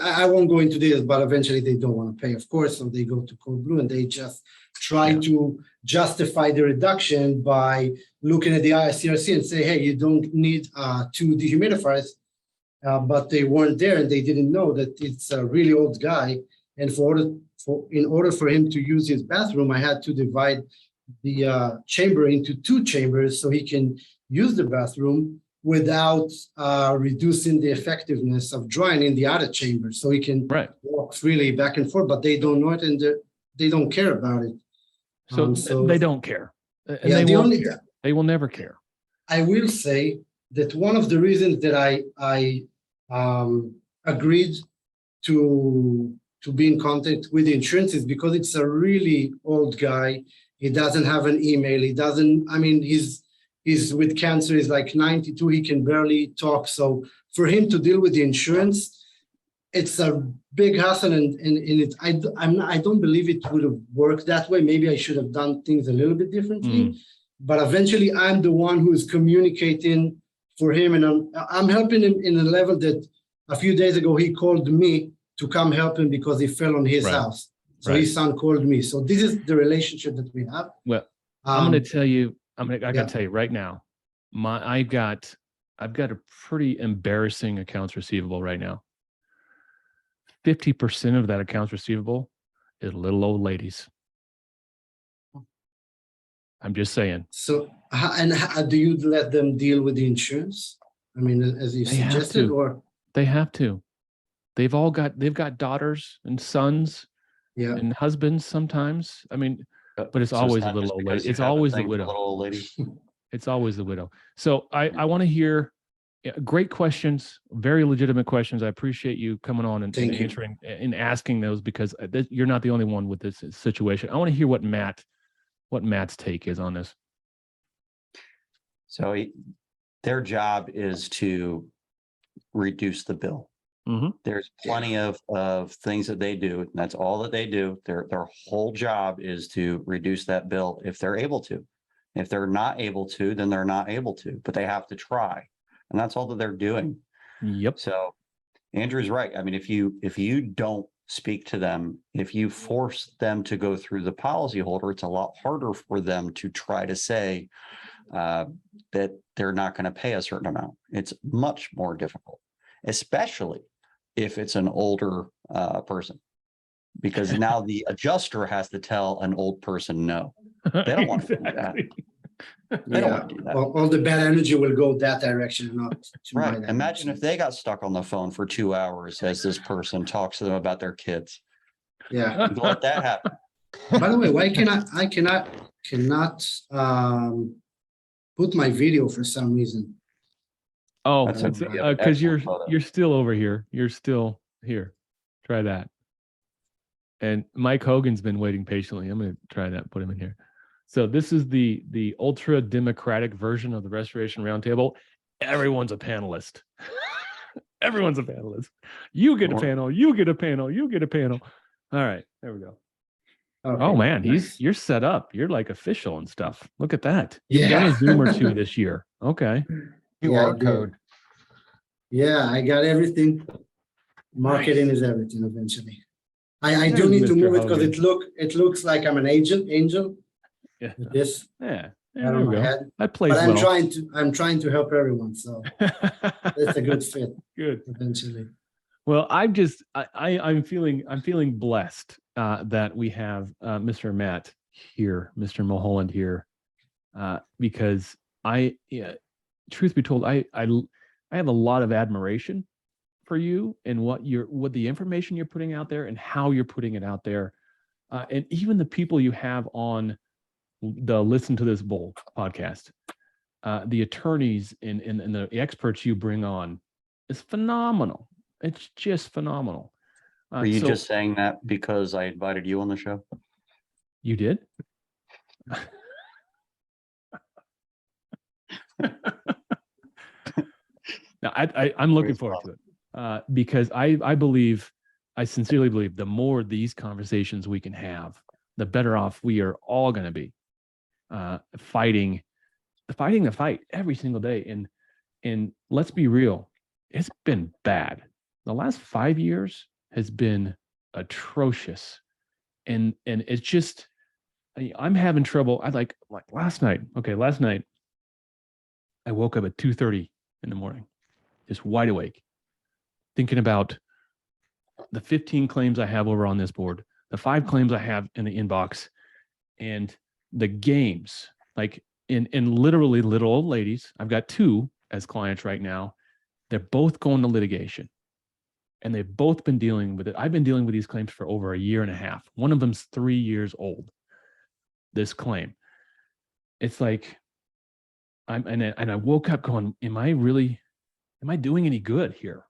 I won't go into this, but eventually they don't want to pay, of course. So they go to Code Blue and they just try to justify the reduction by looking at the ICRC and say, hey, you don't need 2 dehumidifiers, but they weren't there and they didn't know that it's a really old guy. And in order for him to use his bathroom, I had to divide the chamber into 2 chambers so he can use the bathroom without reducing the effectiveness of drying in the other chamber. So he can walk freely back and forth, but they don't know it and they don't care about it. So they don't care. And they will never care. I will say that one of the reasons that I agreed to be in contact with the insurance is because it's a really old guy. He doesn't have an email. He's with cancer. He's like 92. He can barely talk. So for him to deal with the insurance, it's a big hassle. And I don't believe it would have worked that way. Maybe I should have done things a little bit differently. But eventually, I'm the one who is communicating for him, and I'm helping him in a level that a few days ago he called me to come help him because he fell on his house. So his son called me. So this is the relationship that we have. Well, I'm going to tell you. I got to tell you right now. I've got a pretty embarrassing accounts receivable right now. 50% of that accounts receivable is little old ladies. I'm just saying. So, how do you let them deal with the insurance? I mean, as you suggested, or they have to. They've got daughters and sons and husbands sometimes. I mean, but it's always a little old lady. It's always the widow. Little old lady. It's always the widow. So I want to hear Yeah, great questions, very legitimate questions. I appreciate you coming on and Thank you. answering and asking those, because you're not the only one with this situation. I want to hear what Matt's take is on this. So their job is to reduce the bill. Mhm. There's plenty of things that they do. And that's all that they do. Their whole job is to reduce that bill if they're able to. If they're not able to, then they're not able to, but they have to try. And that's all that they're doing. Yep. So Andrew's right. I mean, if you don't speak to them, if you force them to go through the policyholder, it's a lot harder for them to try to say that they're not going to pay a certain amount. It's much more difficult, especially if it's an older person, because now the adjuster has to tell an old person no. They don't want to do that. They don't want to do that. Well, all the bad energy will go that direction, not to my Right. direction. Imagine if they got stuck on the phone for 2 hours as this person talks to them about their kids. Yeah. You let that happen. By the way, why cannot put my video for some reason? Oh, That's it's a because you're excellent photo. you're still over here. You're still here. Try that. And Mike Hogan's been waiting patiently. I'm going to try that. Put him in here. So this is the ultra democratic version of the Restoration Roundtable. Everyone's a panelist. Everyone's a panelist. You get a panel. You get a panel. You get a panel. All right, there we go. Okay, Oh man, nice. you're set up. You're like official and stuff. Look at that. Yeah. You've done a Zoom or two this year. Okay. Yeah, I QR did. code. Yeah, I got everything. Marketing Nice. is everything eventually. I There's do need to Mr. move it because Hogan. it looks like I'm an angel Yeah. with this Yeah. out There on we my go. head. That plays But well. I'm trying to help everyone. So it's a good fit Good. eventually. Well, I'm feeling blessed that we have Mr. Matt here, Mr. Mulholland here, because truth be told, I have a lot of admiration for you and what the information you're putting out there and how you're putting it out there, and even the people you have on the Listen to This Bull podcast, the attorneys and the experts you bring on is phenomenal. It's just phenomenal. Were you So just saying that because I invited you on the show? you did? No, I'm looking forward to it because I sincerely believe the more these conversations we can have, the better off we are all going to be fighting the fight every single day. And let's be real, it's been bad. The last 5 years has been atrocious, and it's just I'm having trouble. Like last night. Okay, last night I woke up at 2:30 in the morning, just wide awake, thinking about the 15 claims I have over on this board, the 5 claims I have in the inbox, and the games. Like in literally little old ladies. I've got 2 as clients right now. They're both going to litigation, and they've both been dealing with it. I've been dealing with these claims for over a year and a half. One of them's 3 years old. This claim. It's like I woke up going, am I doing any good here?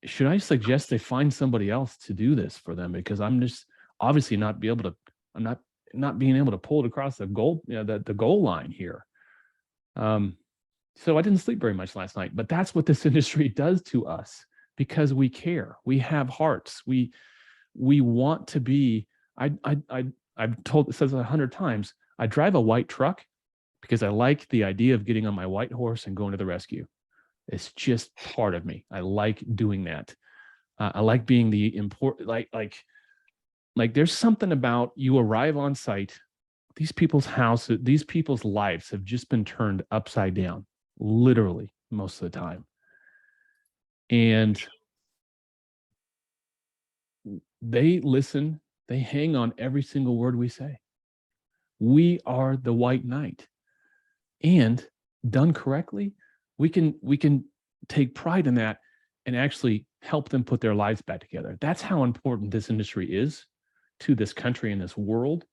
Should I suggest they find somebody else to do this for them? Because I'm just obviously not being able to pull it across the goal, the goal line here. So I didn't sleep very much last night, but that's what this industry does to us because we care. We have hearts. We want to be, I've told, it says 100 times, I drive a white truck because I like the idea of getting on my white horse and going to the rescue. It's just part of me. I like doing that. I like being the important, like there's something about you arrive on site, these people's houses, these people's lives have just been turned upside down, literally most of the time. And they listen, they hang on every single word we say. We are the white knight. And done correctly, we can take pride in that and actually help them put their lives back together. That's how important this industry is to this country and this world.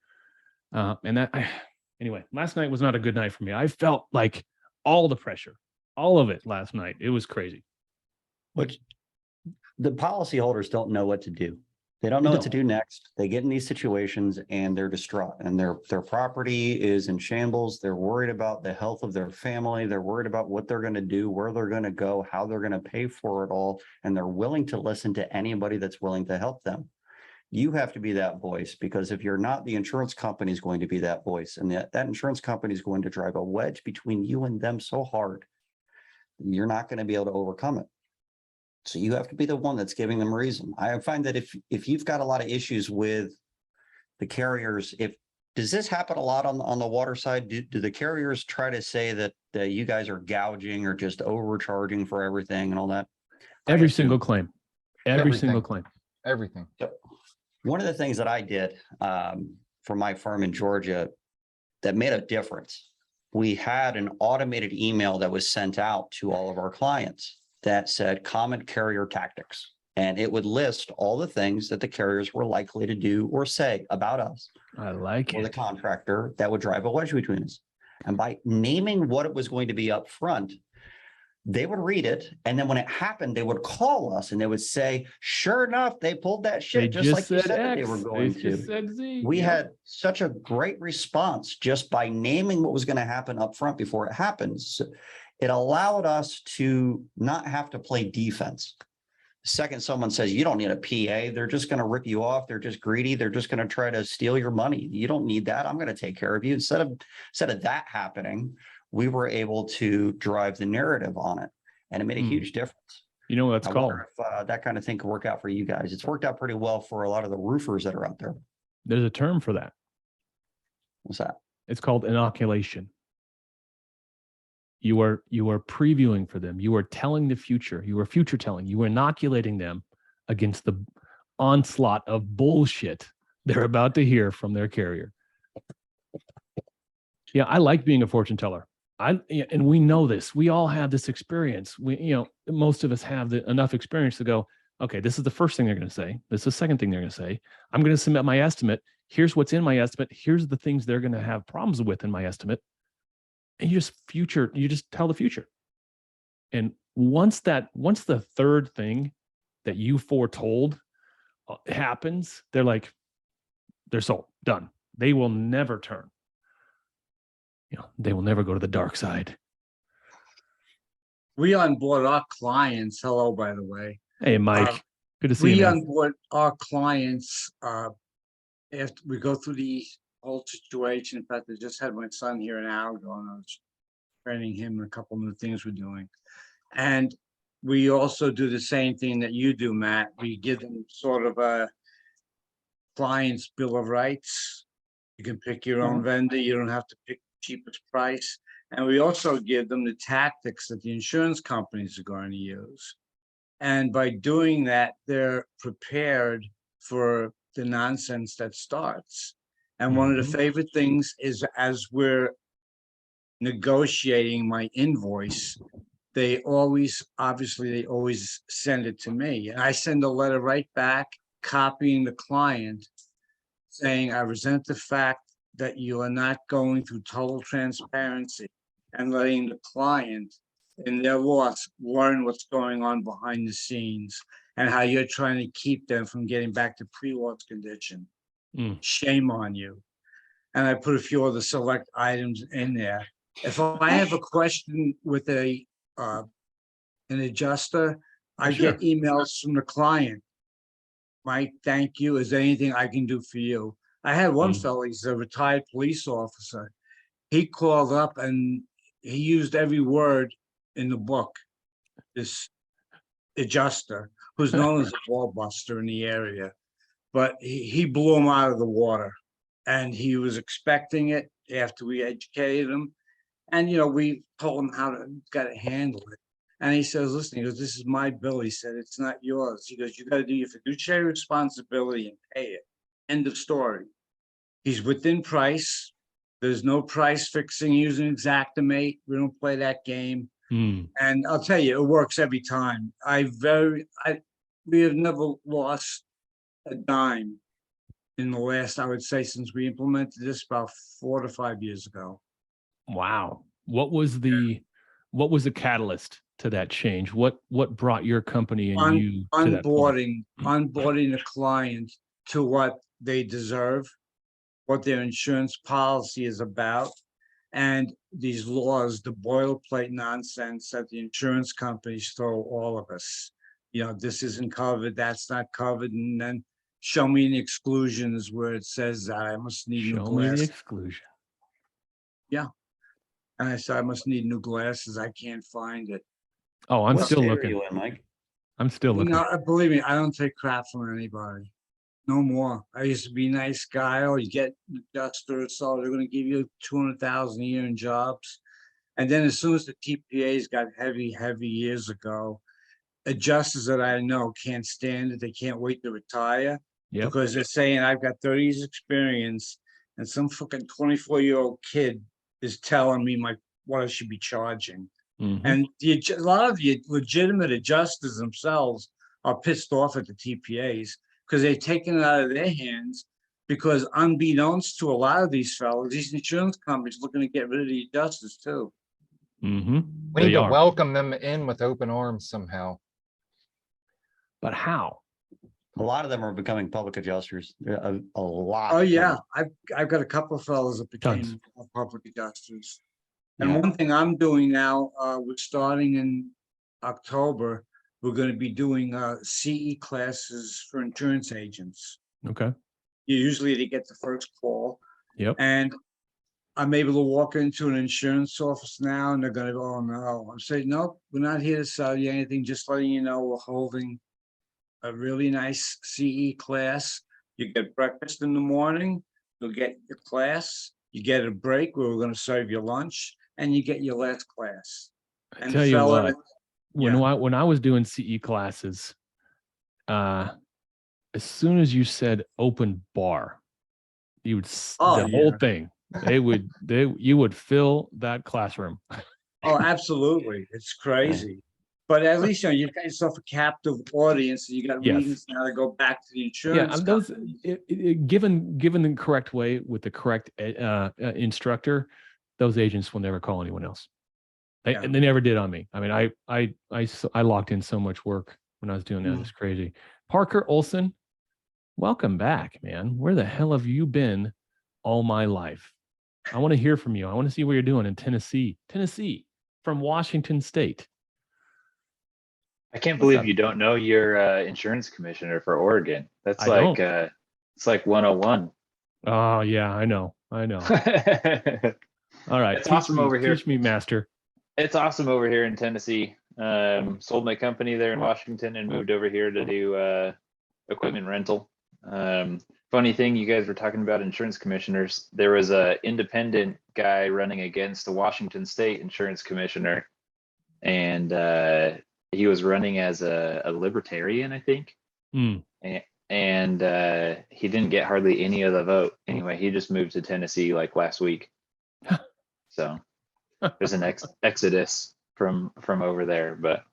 Anyway, last night was not a good night for me. I felt like all the pressure all of it last night. It was crazy. Which the policyholders don't know what to do. They don't know what to do next. They get in these situations and they're distraught, and their property is in shambles. They're worried about the health of their family. They're worried about what they're going to do, where they're going to go, how they're going to pay for it all. And they're willing to listen to anybody that's willing to help them. You have to be that voice, because if you're not, the insurance company is going to be that voice. And that insurance company is going to drive a wedge between you and them so hard, you're not going to be able to overcome it. So you have to be the one that's giving them reason. I find that if you've got a lot of issues with the carriers, does this happen a lot on the water side? Do the carriers try to say that you guys are gouging or just overcharging for everything and all that? Every single claim, every single claim. Everything. Yep. One of the things that I did for my firm in Georgia that made a difference, we had an automated email that was sent out to all of our clients that said common carrier tactics. And it would list all the things that the carriers were likely to do or say about us. I like or the it. contractor that would drive a wedge between us. And by naming what it was going to be up front, they would read it. And then when it happened, they would call us and they would say, sure enough, they pulled that They shit just like you said said that they X. were going They to. just said Z. We Yep. had such a great response just by naming what was going to happen up front before it happens. It allowed us to not have to play defense. The second someone says you don't need a PA, they're just going to rip you off. They're just greedy. They're just going to try to steal your money. You don't need that. I'm going to take care of you. Instead of that happening, we were able to drive the narrative on it, and it made a huge difference. You know what it's I called? wonder if that kind of thing could work out for you guys. It's worked out pretty well for a lot of the roofers that are out there. There's a term for that. What's that? It's called inoculation. You are previewing for them. You are telling the future. You are future telling. You are inoculating them against the onslaught of bullshit they're about to hear from their carrier. Yeah, I like being a fortune teller. And we know this. We all have this experience. Most of us have enough experience to go, okay, this is the first thing they're going to say. This is the second thing they're going to say. I'm going to submit my estimate. Here's what's in my estimate. Here's the things they're going to have problems with in my estimate. And you just tell the future. And once the third thing that you foretold happens, they're sold, done. They will never turn. They will never go to the dark side. We onboard our clients. Hello, by the way. Hey, Mike. Good to see you, We man. onboard our clients after we go through the whole situation. In fact, I just had my son here an hour ago, and I was training him in a couple of new things we're doing. And we also do the same thing that you do, Matt. We give them sort of a client's bill of rights. You can pick your own vendor. You don't have to pick the cheapest price. And we also give them the tactics that the insurance companies are going to use. And by doing that, they're prepared for the nonsense that starts. And one of the favorite things is, as we're negotiating my invoice, they always send it to me. And I send a letter right back, copying the client, saying, I resent the fact that you are not going through total transparency and letting the client in their loss learn what's going on behind the scenes and how you're trying to keep them from getting back to pre-loss condition. Shame on you. And I put a few other select items in there. If I have a question with an adjuster, I get emails from the client. Mike, thank you. Is there anything I can do for you? I had one fellow, he's a retired police officer. He called up and he used every word in the book. This adjuster, who's known as a ball buster in the area, but he blew him out of the water. And he was expecting it after we educated him. And, we told him how to handle it. And he says, listen, he goes, this is my bill. He said, it's not yours. He goes, you got to do your fiduciary responsibility and pay it. End of story. He's within price. There's no price fixing using Xactimate. We don't play that game. And I'll tell you, it works every time. We have never lost a dime in the last, I would say, since we implemented this about 4 to 5 years ago. Wow. What was the what was the catalyst to that change? What brought your company and you to that point? Onboarding the client to what they deserve, what their insurance policy is about, and these laws, the boilerplate nonsense that the insurance companies throw all of us. You know, this isn't covered, that's not covered, and then show me the exclusions where it says that I must need new Show me the glasses. exclusion. And I said, I must need new glasses. I can't find it. Oh, I'm What still state are looking. you in, Mike? I'm still You looking. know, believe me, I don't take crap from anybody. No more. I used to be a nice guy. Oh, you get adjusters, so they're gonna give you 200,000 a year in jobs. And then as soon as the TPAs got heavy years ago, adjusters that I know can't stand it. They can't wait to retire Yep. because they're saying I've got 30 years experience and some fucking 24-year-old kid is telling me what I should be charging. Mhm. And a lot of the legitimate adjusters themselves are pissed off at the TPAs because they've taken it out of their hands because unbeknownst to a lot of these fellows, these insurance companies looking to get rid of the adjusters too. Mhm. We need They to are. welcome them in with open arms somehow. But how? A lot of them are becoming public adjusters. A lot. Oh of yeah, them. I've got a couple of fellows that Tons. became public adjusters. And Yeah. one thing I'm doing now, we're starting in October, we're going to be doing CE classes for insurance agents. Okay. Usually they get the first call. Yep. And I'm able to walk into an insurance office now and they're going to go, oh no. I'm saying, nope, we're not here to sell you anything. Just letting you know we're holding a really nice CE class. You get breakfast in the morning, you'll get your class, you get a break where we're going to serve you lunch, and you get your last class. I And tell the you fella, what, when yeah. I was doing CE classes, as soon as you said open bar, you would Oh, the whole yeah. thing. You would fill that classroom. Oh, absolutely. It's crazy. But at least you've got yourself a captive audience. And you got Yes. reasons now to go back to the Yeah, insurance those companies. given the correct way with the correct instructor, those agents will never call anyone else. Yeah. And they never did on me. I mean, I locked in so much work when I was doing that. Mm. It's crazy. Parker Olson, welcome back, man. Where the hell have you been all my life? I want to hear from you. I want to see what you're doing in Tennessee. Tennessee, from Washington State. I can't What's believe up? you don't know your insurance commissioner for Oregon. That's I like don't. it's like 101. Oh yeah, I know. All right, It's awesome over here. Teach me, master. It's awesome over here in Tennessee. Sold my company there in Washington and moved over here to do equipment rental. Funny thing, you guys were talking about insurance commissioners. There was a independent guy running against the Washington State insurance commissioner, and he was running as a libertarian, I think. Mm. And he didn't get hardly any of the vote. Anyway, he just moved to Tennessee like last week. So there's an exodus from over there, but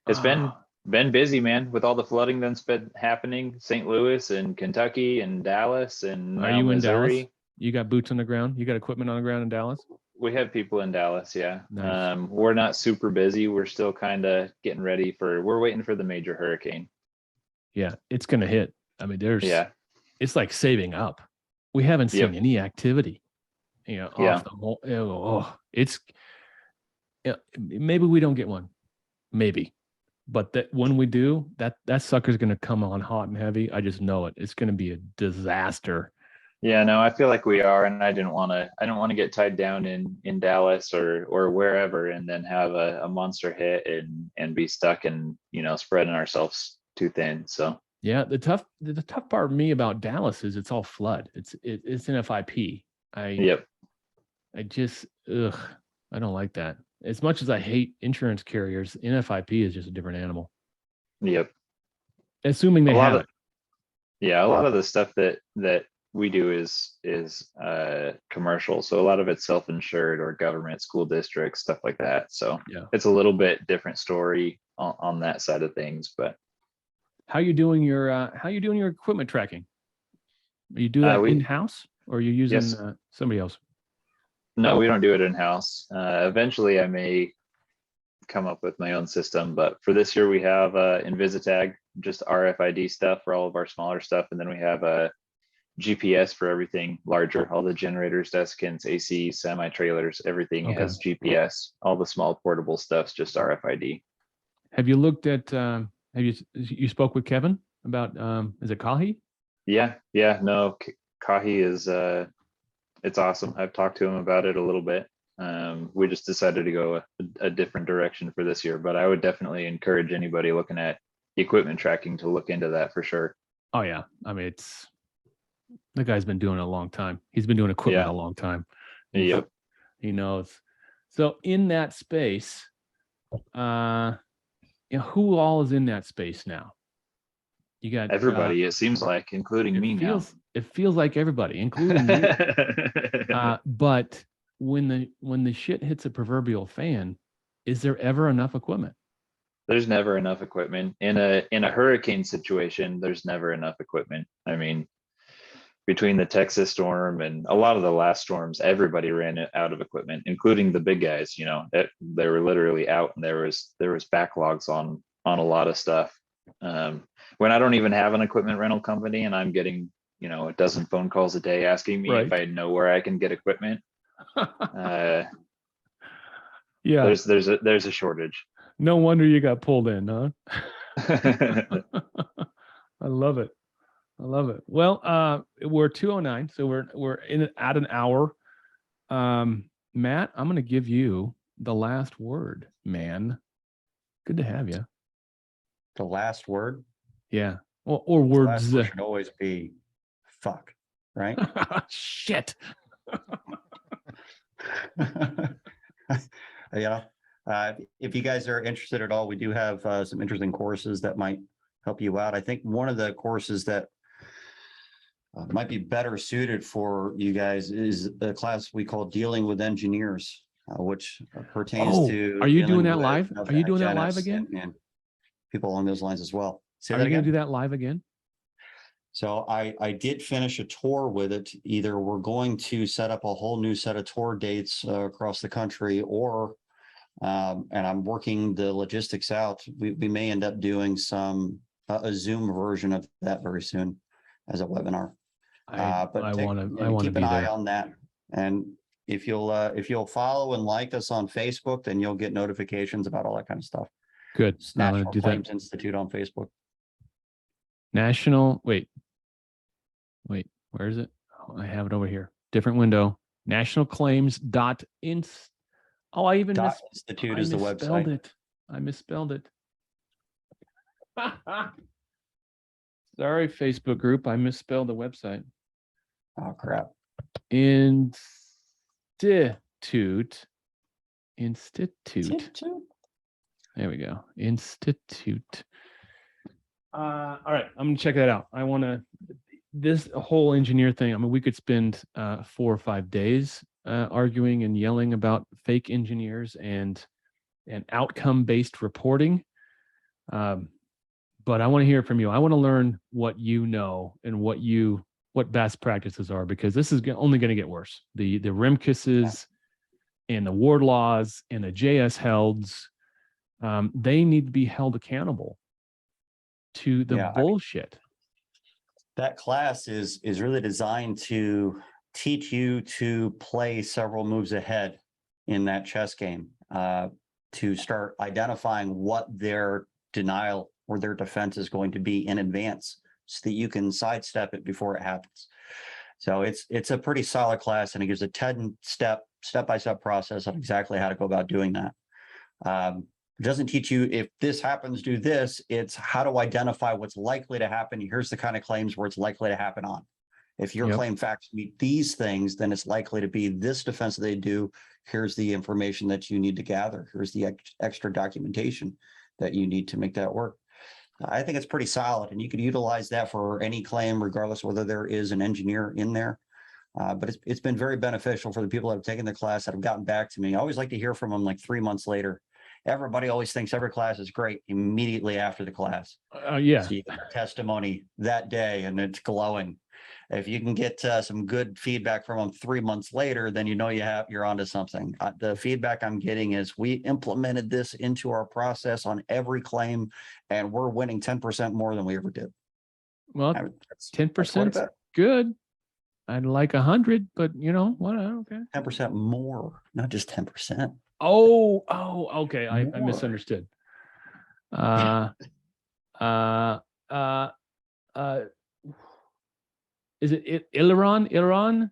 it's been busy, man, with all the flooding that's been happening. St. Louis and Kentucky and Dallas and Are now you in Missouri. Dallas? You got boots on the ground? You got equipment on the ground in Dallas? We have people in Dallas, yeah. Nice. We're not super busy. We're still kind of getting ready we're waiting for the major hurricane. Yeah, it's gonna hit. I mean, Yeah. it's like saving up. We haven't seen Yep. any activity, Yeah. off the whole. Maybe we don't get one, maybe, but that when we do, that sucker's gonna come on hot and heavy. I just know it. It's gonna be a disaster. Yeah, no, I feel like we are, and I don't want to get tied down in Dallas or wherever and then have a monster hit and be stuck and spreading ourselves too thin. So Yeah, the tough part of me about Dallas is it's all flood. It's an FIP. yep. I just I don't like that. As much as I hate insurance carriers, NFIP is just a different animal. Yep. Assuming they have it. Yeah, a lot of the stuff that we do is commercial. So a lot of it's self-insured or government, school districts, stuff like that. So Yeah. it's a little bit different story on that side of things. But How you doing your equipment tracking? You do that we- in-house or are you using Yes. somebody else? no, we don't do it in-house. Eventually I may come up with my own system. But for this year, we have Invisitag, just RFID stuff for all of our smaller stuff, and then we have a GPS for everything larger, all the generators, desiccants, AC, semi trailers, everything Okay. has GPS. All the small portable stuff's just RFID. Have you looked at, have you spoke with Kevin about, is it Kahi? Yeah, no, Kahi is it's awesome. I've talked to him about it a little bit. We just decided to go a different direction for this year, but I would definitely encourage anybody looking at equipment tracking to look into that for sure. Oh yeah. I mean, the guy's been doing it a long time. He's been doing equipment Yeah. a long time. Yep. He knows. So in that space, who all is in that space now? You got Everybody, it seems like, including me now. It feels like everybody, including you. But when the shit hits a proverbial fan, is there ever enough equipment? There's never enough equipment in a hurricane situation. There's never enough equipment. I mean, between the Texas storm and a lot of the last storms, everybody ran out of equipment, including the big guys. You know, they were literally out, and there was backlogs on a lot of stuff. When I don't even have an equipment rental company, and I'm getting a dozen phone calls a day asking me if I know where I can get equipment. Yeah, there's a shortage. No wonder you got pulled in, huh? I love it. Well, we're 2:09, so we're at an hour. Matt, I'm going to give you the last word, man. Good to have you. The last word? Yeah. Or The words. last word should always be fuck, right? Shit. If you guys are interested at all, we do have some interesting courses that might help you out. I think one of the courses that might be better suited for you guys is a class we call Dealing with Engineers, which pertains to. Are you dealing doing that with live? Are you doing that live hygienists again? And people along those lines as well. Say Are that you going to again? do that live again? So I did finish a tour with it. Either we're going to set up a whole new set of tour dates across the country, or and I'm working the logistics out. We may end up doing a Zoom version of that very soon as a webinar. I want to keep be an eye there. on that. And if you'll follow and like us on Facebook, then you'll get notifications about all that kind of stuff. Good. It's I'm going National to do Claims that. Institute on Facebook. Wait, where is it? Oh, I have it over here. Different window. Nationalclaims.inst. Oh, I even Institute is the website. I misspelled it. Sorry, Facebook group. I misspelled the website. Oh crap. Institute. There we go. Institute. All right, I'm gonna check that out. This whole engineer thing. I mean, we could spend 4 or 5 days arguing and yelling about fake engineers and outcome-based reporting. But I want to hear from you. I want to learn what you know and what best practices are, because this is only going to get worse. The RIMCUSs and the ward laws and the JS helds, they need to be held accountable to the bullshit. That class is really designed to teach you to play several moves ahead in that chess game, to start identifying what their denial or their defense is going to be in advance, so that you can sidestep it before it happens. So it's a pretty solid class, and it gives a 10-step process of exactly how to go about doing that. It doesn't teach you if this happens, do this. It's how to identify what's likely to happen. Here's the kind of claims where it's likely to happen on. If your claim facts meet these things, then it's likely to be this defense that they do. Here's the information that you need to gather. Here's the extra documentation that you need to make that work. I think it's pretty solid, and you could utilize that for any claim, regardless of whether there is an engineer in there. But it's been very beneficial for the people that have taken the class that have gotten back to me. I always like to hear from them like 3 months later. Everybody always thinks every class is great immediately after the class. Yeah. So you get testimony that day and it's glowing. if you can get some good feedback from them 3 months later, then you know you're onto something. The feedback I'm getting is we implemented this into our process on every claim, and we're winning 10% more than we ever did. Well, That's 10% good. I'd like 100, but you know what? Okay. 10% more, not just 10%. Oh, okay. I More. misunderstood. Uh, is it Iran Braca?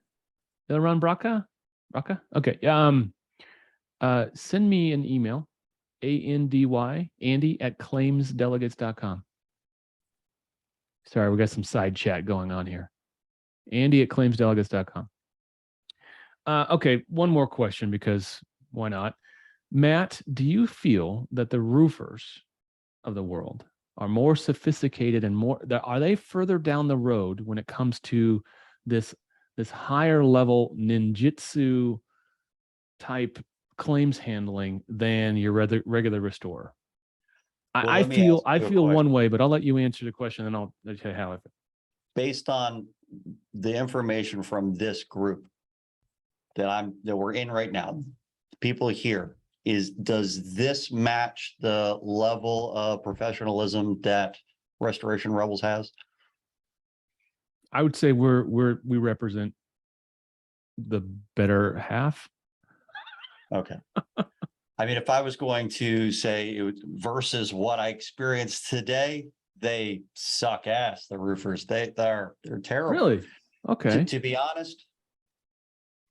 Okay. Send me an email, Andy@claimsdelegates.com. Sorry, we got some side chat going on here. Andy@claimsdelegates.com. Okay, one more question, because why not? Matt, do you feel that the roofers of the world are more sophisticated and are they further down the road when it comes to this higher level ninjutsu type claims handling than your regular restorer? Well, I let me ask you a feel one question. way, but I'll let you answer the question and I'll tell you how I feel. Based on the information from this group that we're in right now, people here, does this match the level of professionalism that Restoration Rebels has? I would say we represent the better half. Okay. I mean, if I was going to say versus what I experienced today, they suck ass, the roofers. They're terrible. Really? Okay. To be honest,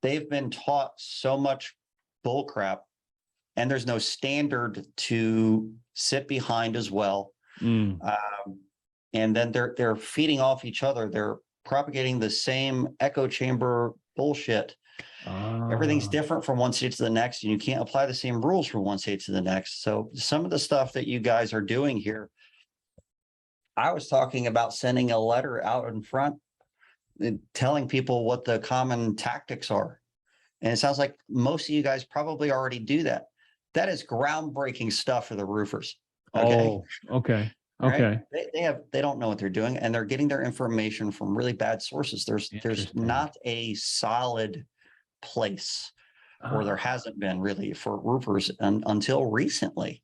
they've been taught so much bull crap, and there's no standard to sit behind as well. Mm. And then they're feeding off each other. They're propagating the same echo chamber bullshit. Everything's different from one state to the next, and you can't apply the same rules from one state to the next. So some of the stuff that you guys are doing here, I was talking about sending a letter out in front and telling people what the common tactics are. And it sounds like most of you guys probably already do that. That is groundbreaking stuff for the roofers. Okay. Oh, okay. Right? Okay. They don't know what they're doing, and they're getting their information from really bad sources. There's Interesting. not a solid place, or there hasn't been really, for roofers until recently.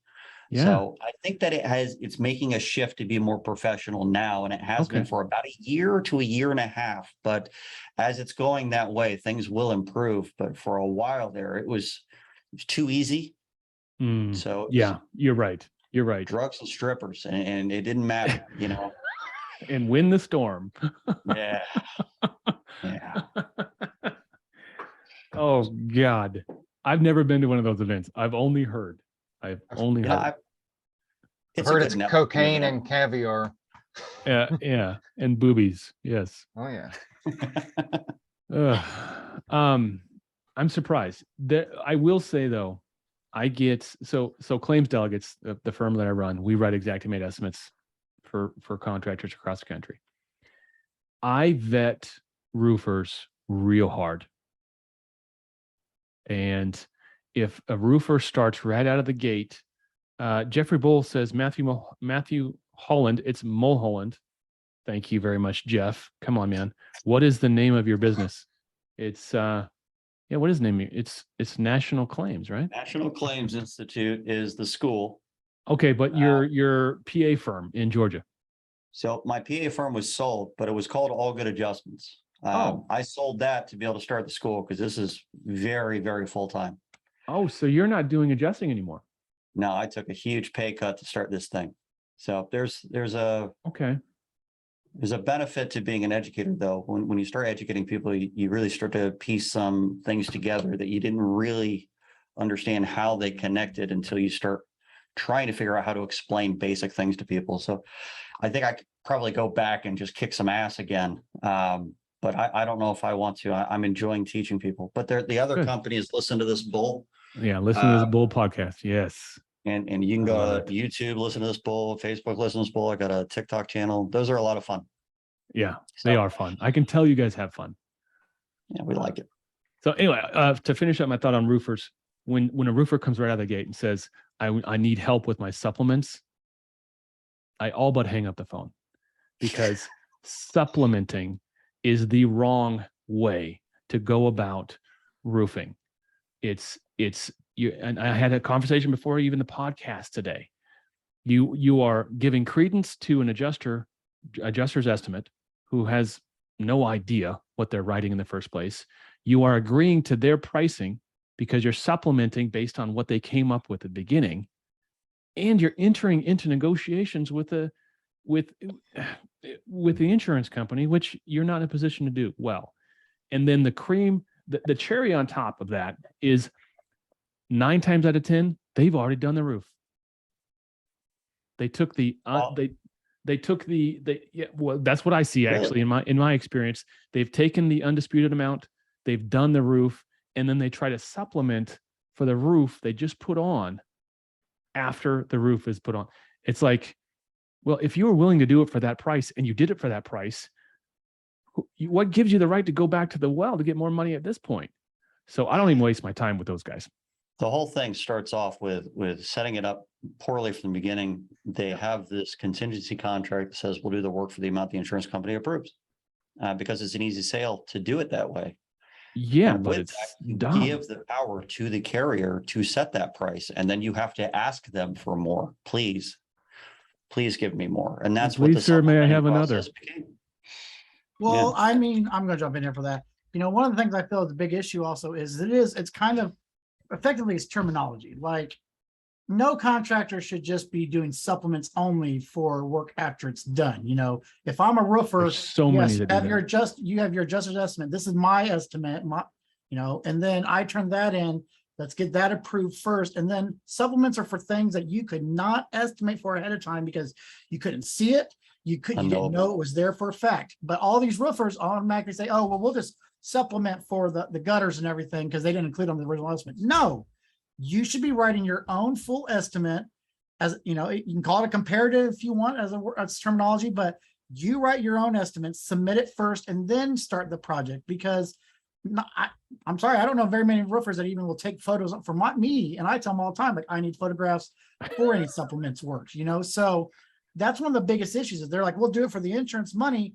Yeah. So I think that it's making a shift to be more professional now, and it has been for about a year to a year and a half. But as it's going that way, things will improve. But for a while there, it was too easy. So yeah, you're right. You're right. Drugs and strippers, and it didn't matter, you know. And win the storm. Yeah. Yeah. Oh God, I've never been to one of those events. I've only heard. I've only You know, heard. I've heard it's cocaine and caviar. Yeah, and boobies. Yes. Oh yeah. I'm surprised. I will say though, I get so claims delegates, the firm that I run, we write Xactimate estimates for contractors across the country. I vet roofers real hard. And if a roofer starts right out of the gate, Jeffrey Bull says, Matthew Holland, it's Mulholland. Thank you very much, Jeff. Come on, man. What is the name of your business? It's what is the name? It's National Claims, right? National Claims Institute is the school. Okay, but your PA firm in Georgia. So my PA firm was sold, but it was called All Good Adjustments. I sold that to be able to start the school, because this is very, very full-time. Oh, so you're not doing adjusting anymore? No, I took a huge pay cut to start this thing. So there's a benefit to being an educator, though. When you start educating people, you really start to piece some things together that you didn't really understand how they connected until you start trying to figure out how to explain basic things to people. So I think I could probably go back and just kick some ass again. But I don't know if I want to. I'm enjoying teaching people. But the other companies listen to this bull. Yeah, listen to this bull podcast. Yes. And you can go to YouTube, listen to this bull, Facebook, listen to this bull. I got a TikTok channel. Those are a lot of fun. Yeah, they are fun. I can tell you guys have fun. Yeah, we like it. So anyway, to finish up my thought on roofers, when a roofer comes right out of the gate and says, I need help with my supplements, I all but hang up the phone, because supplementing is the wrong way to go about roofing. It's you, and I had a conversation before even the podcast today. You are giving credence to an adjuster's estimate who has no idea what they're writing in the first place. You are agreeing to their pricing because you're supplementing based on what they came up with at the beginning, and you're entering into negotiations with the insurance company, which you're not in a position to do well. And then the cherry on top of that is 9 times out of 10, they've already done the roof. They took well, that's what I see actually in my experience. They've taken the undisputed amount, they've done the roof, and then they try to supplement for the roof they just put on after the roof is put on. It's like, well, if you were willing to do it for that price and you did it for that price, what gives you the right to go back to the well to get more money at this point? So I don't even waste my time with those guys. The whole thing starts off with setting it up poorly from the beginning. They have this contingency contract that says we'll do the work for the amount the insurance company approves, because it's an easy sale to do it that way. Yeah, And but with it's that, you dumb. give the power to the carrier to set that price, and then you have to ask them for more. Please give me more. And that's what the Please, sir, may I supplementing have another? process became. Well, I mean, I'm gonna jump in here for that. You know, one of the things I feel is a big issue also is it's kind of effectively it's terminology. Like, no contractor should just be doing supplements only for work after it's done. You know, if I'm a roofer, There's so many yes, that do you have your adjuster's estimate. This is my estimate, and then I turn that in. Let's get that approved first. And then supplements are for things that you could not estimate for ahead of time because you couldn't see it. You didn't know it was there for a fact. But all these roofers automatically say, oh, well, we'll just supplement for the gutters and everything because they didn't include on the original estimate. No, you should be writing your own full estimate. As you know, you can call it a comparative if you want as terminology, but you write your own estimate, submit it first, and then start the project. Because I'm sorry, I don't know very many roofers that even will take photos for me, and I tell them all the time, like, I need photographs for any supplements works, you know. So that's one of the biggest issues is they're like, we'll do it for the insurance money.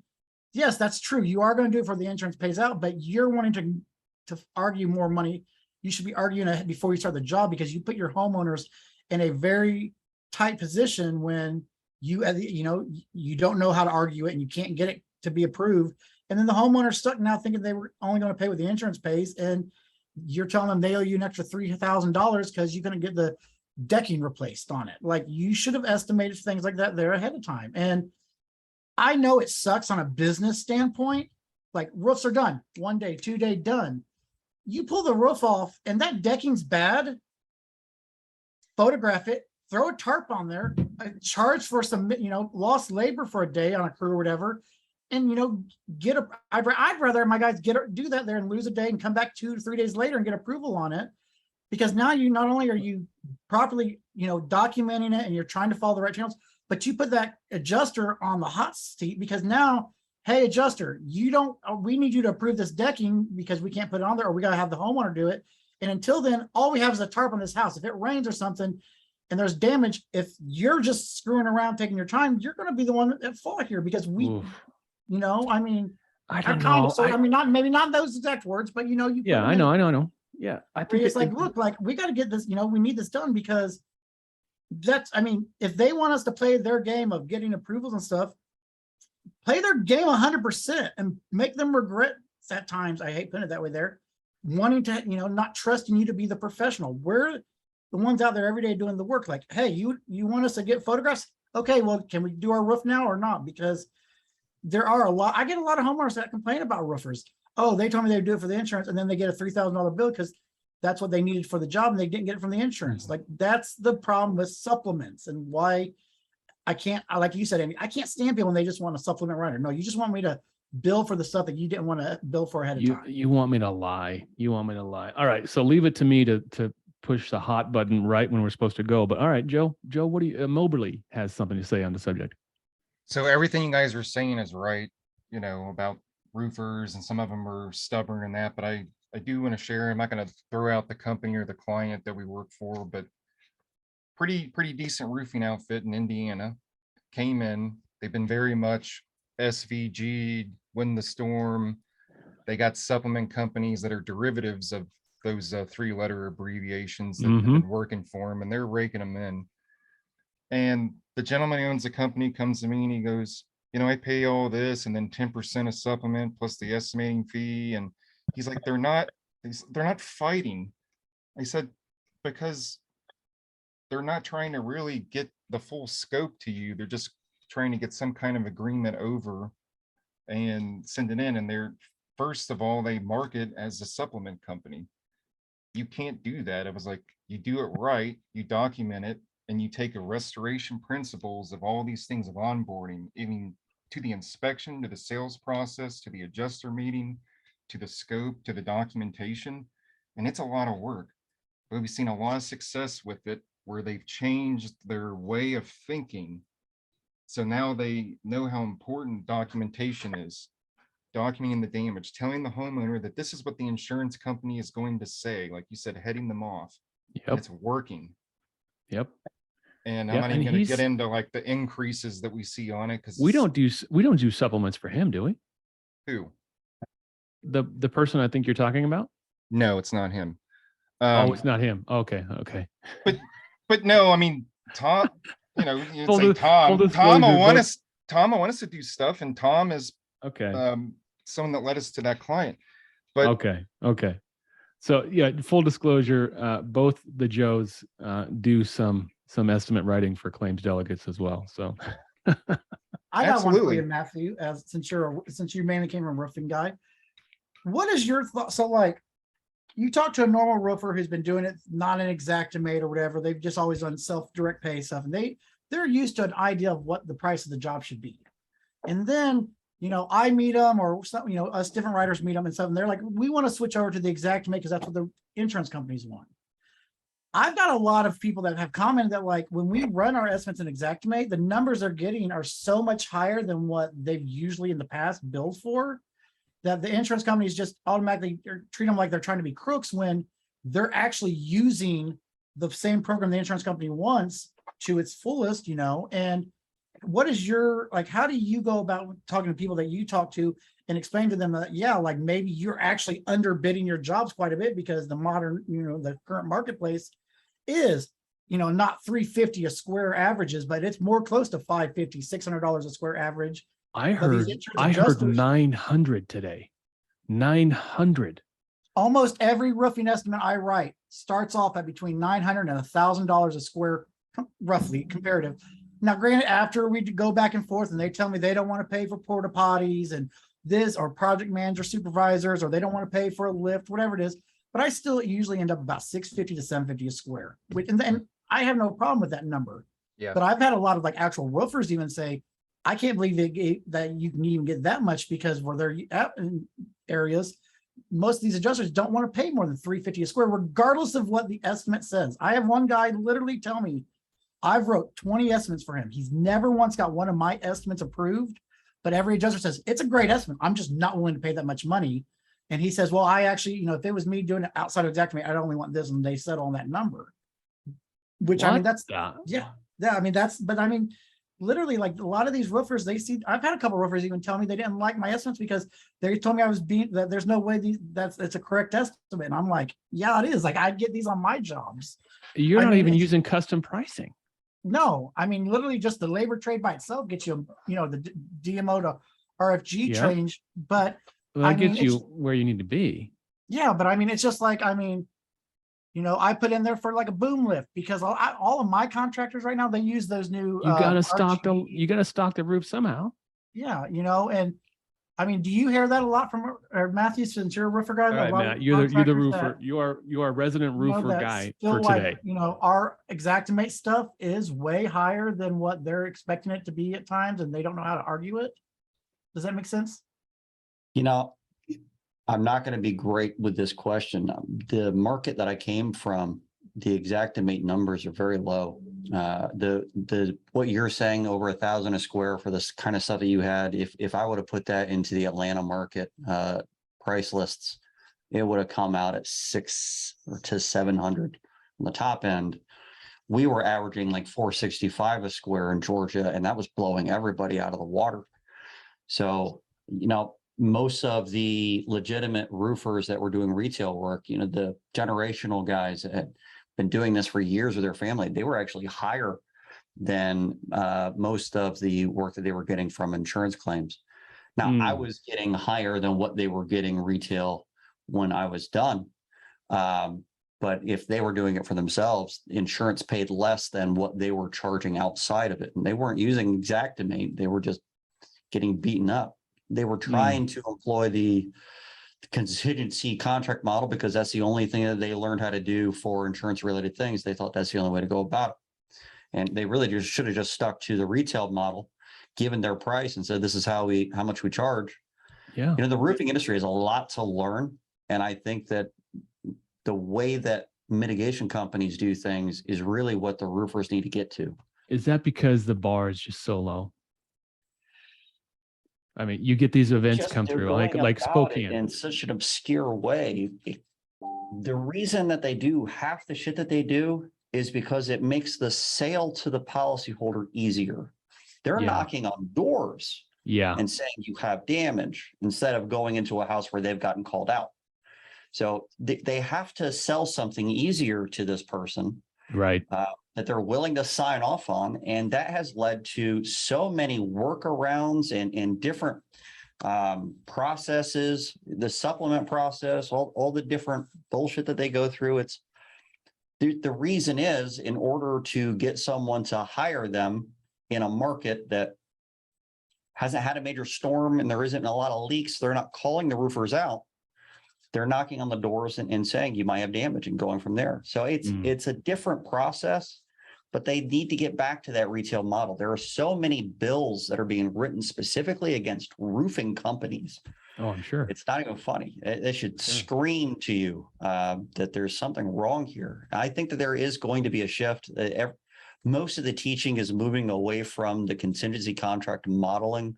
Yes, that's true. You are going to do it for the insurance pays out, but you're wanting to argue more money. You should be arguing it before you start the job because you put your homeowners in a very tight position when you don't know how to argue it and you can't get it to be approved. And then the homeowner's stuck now thinking they were only going to pay what the insurance pays. And you're telling them they owe you an extra $3,000 because you're going to get the decking replaced on it. Like, you should have estimated things like that there ahead of time. And I know it sucks on a business standpoint. Like, roofs are done 1 day, 2 day done. You pull the roof off and that decking's bad, photograph it, throw a tarp on there, charge for some, lost labor for a day on a crew or whatever. And, I'd rather my guys do that there and lose a day and come back 2 to 3 days later and get approval on it. Because now you not only are you properly, documenting it and you're trying to follow the right channels, but you put that adjuster on the hot seat because now, hey, adjuster, we need you to approve this decking because we can't put it on there, or we got to have the homeowner do it. And until then, all we have is a tarp on this house. If it rains or something and there's damage, if you're just screwing around, taking your time, you're going to be the one at fault here because Oof. I don't know. Maybe not those exact words, but you. Yeah, I know. Yeah, I think it's like, look, like, we got to get this, we need this done because if they want us to play their game of getting approvals and stuff, play their game 100% and make them regret at times. I hate putting it that way there, wanting to, not trusting you to be the professional. We're the ones out there every day doing the work. Like, hey, you want us to get photographs? Okay, well, can we do our roof now or not? Because I get a lot of homeowners that complain about roofers. Oh, they told me they'd do it for the insurance, and then they get a $3,000 bill because that's what they needed for the job, and they didn't get it from the insurance. Like, that's the problem with supplements and why I can't, like you said, Amy, I can't stand people when they just want a supplement writer. No, you just want me to bill for the stuff that you didn't want to bill for ahead of time. You want me to lie. All right, so leave it to me to push the hot button right when we're supposed to go. But all right, Joe, what do you, Moberly has something to say on the subject. So everything you guys are saying is right, about roofers, and some of them are stubborn and that, but I do want to share. I'm not going to throw out the company or the client that we work for, but pretty decent roofing outfit in Indiana came in. They've been very much SVG'd, Wind the Storm. They got supplement companies that are derivatives of those 3-letter abbreviations that have been working for them, and they're raking them in. And the gentleman who owns the company comes to me and he goes, you know, I pay all this and then 10% of supplement plus the estimating fee. And he's like, they're not fighting. I said, because they're not trying to really get the full scope to you. They're just trying to get some kind of agreement over and send it in. And they're, first of all, they market as a supplement company. You can't do that. I was like, you do it right, you document it, and you take a restoration principles of all these things of onboarding, even to the inspection, to the sales process, to the adjuster meeting, to the scope, to the documentation. And it's a lot of work, but we've seen a lot of success with it where they've changed their way of thinking. So now they know how important documentation is, documenting the damage, telling the homeowner that this is what the insurance company is going to say, like you said, heading them off. Yep. It's working. Yep. And I'm Yep, not and even going to he's- get into like the increases that we see on it because We don't do supplements for him, do we? Who? The person I think you're talking about? No, it's not him. Oh, it's not him. Okay. Okay. But no, I mean, Tom, you know, you'd Full say dis- full Tom will disclosure, want but- us, Tom will want us to do stuff, and Tom is Okay. someone that led us to that client. But Okay. Okay. So yeah, full disclosure, both the Joes do some estimate writing for claims delegates as well. So I got one for Absolutely. you, Matthew, as since you mainly came from a roofing guy. What is your thought? So like, you talk to a normal roofer who's been doing it, not an Xactimate or whatever. They've just always done self-direct pay stuff, and they're used to an idea of what the price of the job should be. And then, you know, I meet them, or some, you know, us different writers meet them and stuff, and they're like, we want to switch over to the Xactimate because that's what the insurance companies want. I've got a lot of people that have commented that like, when we run our estimates in Xactimate, the numbers they're getting are so much higher than what they've usually in the past billed for, that the insurance companies just automatically treat them like they're trying to be crooks when they're actually using the same program the insurance company wants to its fullest, you know. And what is your, like, how do you go about talking to people that you talk to and explain to them that, yeah, like maybe you're actually underbidding your jobs quite a bit because the modern, you know, the current marketplace is, you know, not 350 a square averages, but it's more close to 550, $600 a square average. I But these heard insurance adjusters- 900 today. 900. Almost every roofing estimate I write starts off at between $900 and $1,000 a square, roughly comparative. Now, granted, after we go back and forth and they tell me they don't want to pay for porta potties and this, or project manager supervisors, or they don't want to pay for a lift, whatever it is, but I still usually end up about 650 to 750 a square. And I have no problem with that number. Yeah. But I've had a lot of like actual roofers even say, I can't believe that you can even get that much, because where they're at in areas, most of these adjusters don't want to pay more than $350 a square, regardless of what the estimate says. I have one guy literally tell me, I've wrote 20 estimates for him. He's never once got one of my estimates approved, but every adjuster says, it's a great estimate. I'm just not willing to pay that much money. And he says, well, I actually, you know, if it was me doing it outside of Xactimate, I'd only want this, and they settle on that number. Which I mean, that's, yeah, I mean, but I mean, literally, like a lot of these roofers, they see, I've had a couple of roofers even tell me they didn't like my estimates because they told me I was that there's no way it's a correct estimate. And I'm like, yeah, it is. Like, I get these on my jobs. You're I not mean, even it's- using custom pricing. No, I mean, literally just the labor trade by itself gets you, you know, the DMO to RFG Yeah. change. But Well, I that mean, gets you it's- where you need to be. yeah, but I mean, it's just like, I mean, you know, I put in there for like a boom lift because all of my contractors right now, they use those new. You gotta stock RG. the roof somehow. Yeah, you know, and I mean, do you hear that a lot from Matthew, since you're a roofer guy? All A right, lot Matt, of you're the contractors roofer. that, You are a resident you know, roofer that guy feel for like, today. you know, our Xactimate stuff is way higher than what they're expecting it to be at times, and they don't know how to argue it. Does that make sense? You know, I'm not going to be great with this question. The market that I came from, the Xactimate numbers are very low. What you're saying, over 1,000 a square for this kind of stuff that you had, if I would have put that into the Atlanta market price lists, it would have come out at 600 to 700 on the top end. We were averaging like 465 a square in Georgia, and that was blowing everybody out of the water. So, you know, most of the legitimate roofers that were doing retail work, you know, the generational guys that had been doing this for years with their family, they were actually higher than most of the work that they were getting from insurance claims. Now, I was getting higher than what they were getting retail when I was done. But if they were doing it for themselves, insurance paid less than what they were charging outside of it. And they weren't using Xactimate. They were just getting beaten up. They were trying to employ the contingency contract model because that's the only thing that they learned how to do for insurance related things. They thought that's the only way to go about it. And they really just should have just stuck to the retail model, given their price and said, this is how much we charge. Yeah. You know, the roofing industry has a lot to learn. And I think that the way that mitigation companies do things is really what the roofers need to get to. Is that because the bar is just so low? I mean, you get these events Just come they're through, going like about it Spokane. in such an obscure way. The reason that they do half the shit that they do is because it makes the sale to the policyholder easier. They're Yeah. knocking on doors Yeah. and saying you have damage instead of going into a house where they've gotten called out. So they have to sell something easier to this person Right. that they're willing to sign off on. And that has led to so many workarounds and different processes, the supplement process, all the different bullshit that they go through. It's the reason is in order to get someone to hire them in a market that hasn't had a major storm and there isn't a lot of leaks, they're not calling the roofers out. They're knocking on the doors and saying you might have damage and going from there. So it's a different process, but they need to get back to that retail model. There are so many bills that are being written specifically against roofing companies. Oh, I'm sure. It's not even funny. They should scream to you that there's something wrong here. I think that there is going to be a shift. Most of the teaching is moving away from the contingency contract modeling.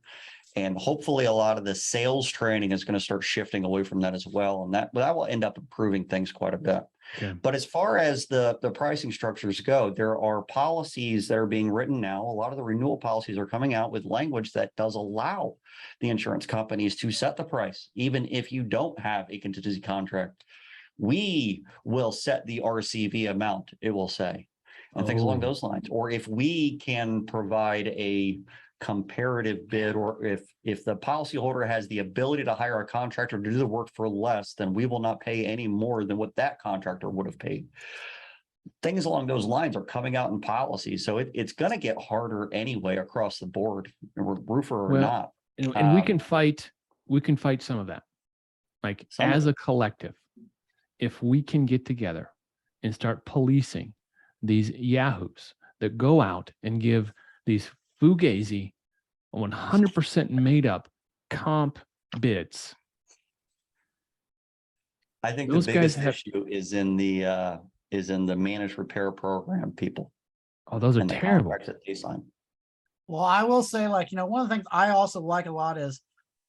And hopefully a lot of the sales training is going to start shifting away from that as well. And that will end up improving things quite a bit. Okay. But as far as the pricing structures go, there are policies that are being written now. A lot of the renewal policies are coming out with language that does allow the insurance companies to set the price, even if you don't have a contingency contract. We will set the RCV amount, it will say, and things along those lines. Or if we can provide a comparative bid, or if the policyholder has the ability to hire a contractor to do the work for less, then we will not pay any more than what that contractor would have paid. Things along those lines are coming out in policy. So it's going to get harder anyway across the board, roofer or not. And we can fight some of that. Like as a collective, if we can get together and start policing these yahoos that go out and give these fugazi 100% made up comp bids. I think those the biggest issue is in the managed repair program people. Oh, those are terrible. That they sign. Well, I will say, like, you know, one of the things I also like a lot is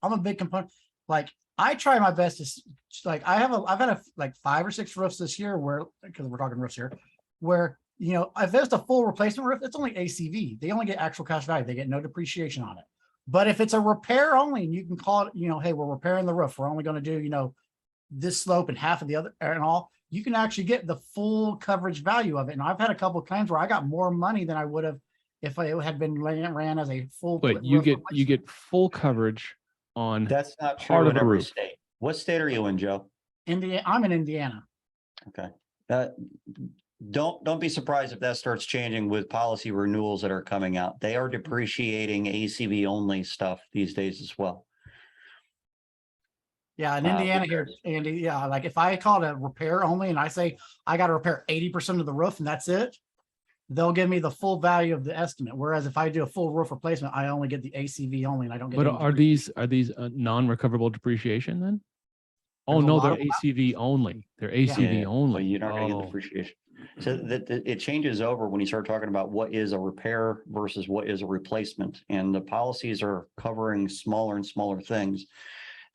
I'm a big component. Like, I try my best to, like, I've had like 5 or 6 roofs this year where, because we're talking roofs here, where, you know, if there's a full replacement roof, it's only ACV. They only get actual cash value. They get no depreciation on it. But if it's a repair only, and you can call it, you know, hey, we're repairing the roof. We're only going to do, you know, this slope and half of the other and all, you can actually get the full coverage value of it. And I've had a couple of claims where I got more money than I would have if it had been ran as a full. But you get full coverage on. That's not part true of in a every roof. state. What state are you in, Joe? Indiana. I'm in Indiana. Okay. Don't be surprised if that starts changing with policy renewals that are coming out. They are depreciating ACV only stuff these days as well. Yeah, in Indiana here, Andy. Yeah, like if I call it a repair only and I say I got to repair 80% of the roof and that's it, they'll give me the full value of the estimate. Whereas if I do a full roof replacement, I only get the ACV only and I don't get. But are these non-recoverable depreciation then? Oh no, they're ACV only. They're ACV only. So you're not going to get depreciation. So it changes over when you start talking about what is a repair versus what is a replacement, and the policies are covering smaller and smaller things.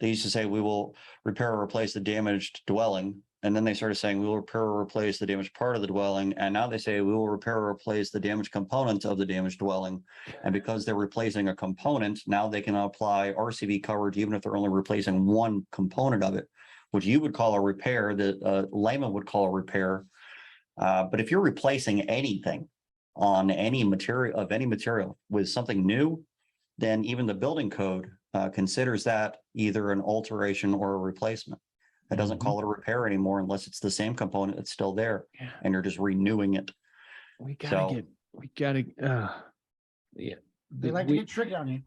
They used to say we will repair or replace the damaged dwelling. And then they started saying, we will repair or replace the damaged part of the dwelling. And now they say we will repair or replace the damaged component of the damaged dwelling. And because they're replacing a component, now they can apply RCV coverage, even if they're only replacing one component of it, which you would call a repair, that layman would call a repair. But if you're replacing anything on any material with something new, then even the building code considers that either an alteration or a replacement. It doesn't call it a repair anymore unless it's the same component that's still there Yeah. and you're just renewing it. We So- yeah. They like to get tricky on you.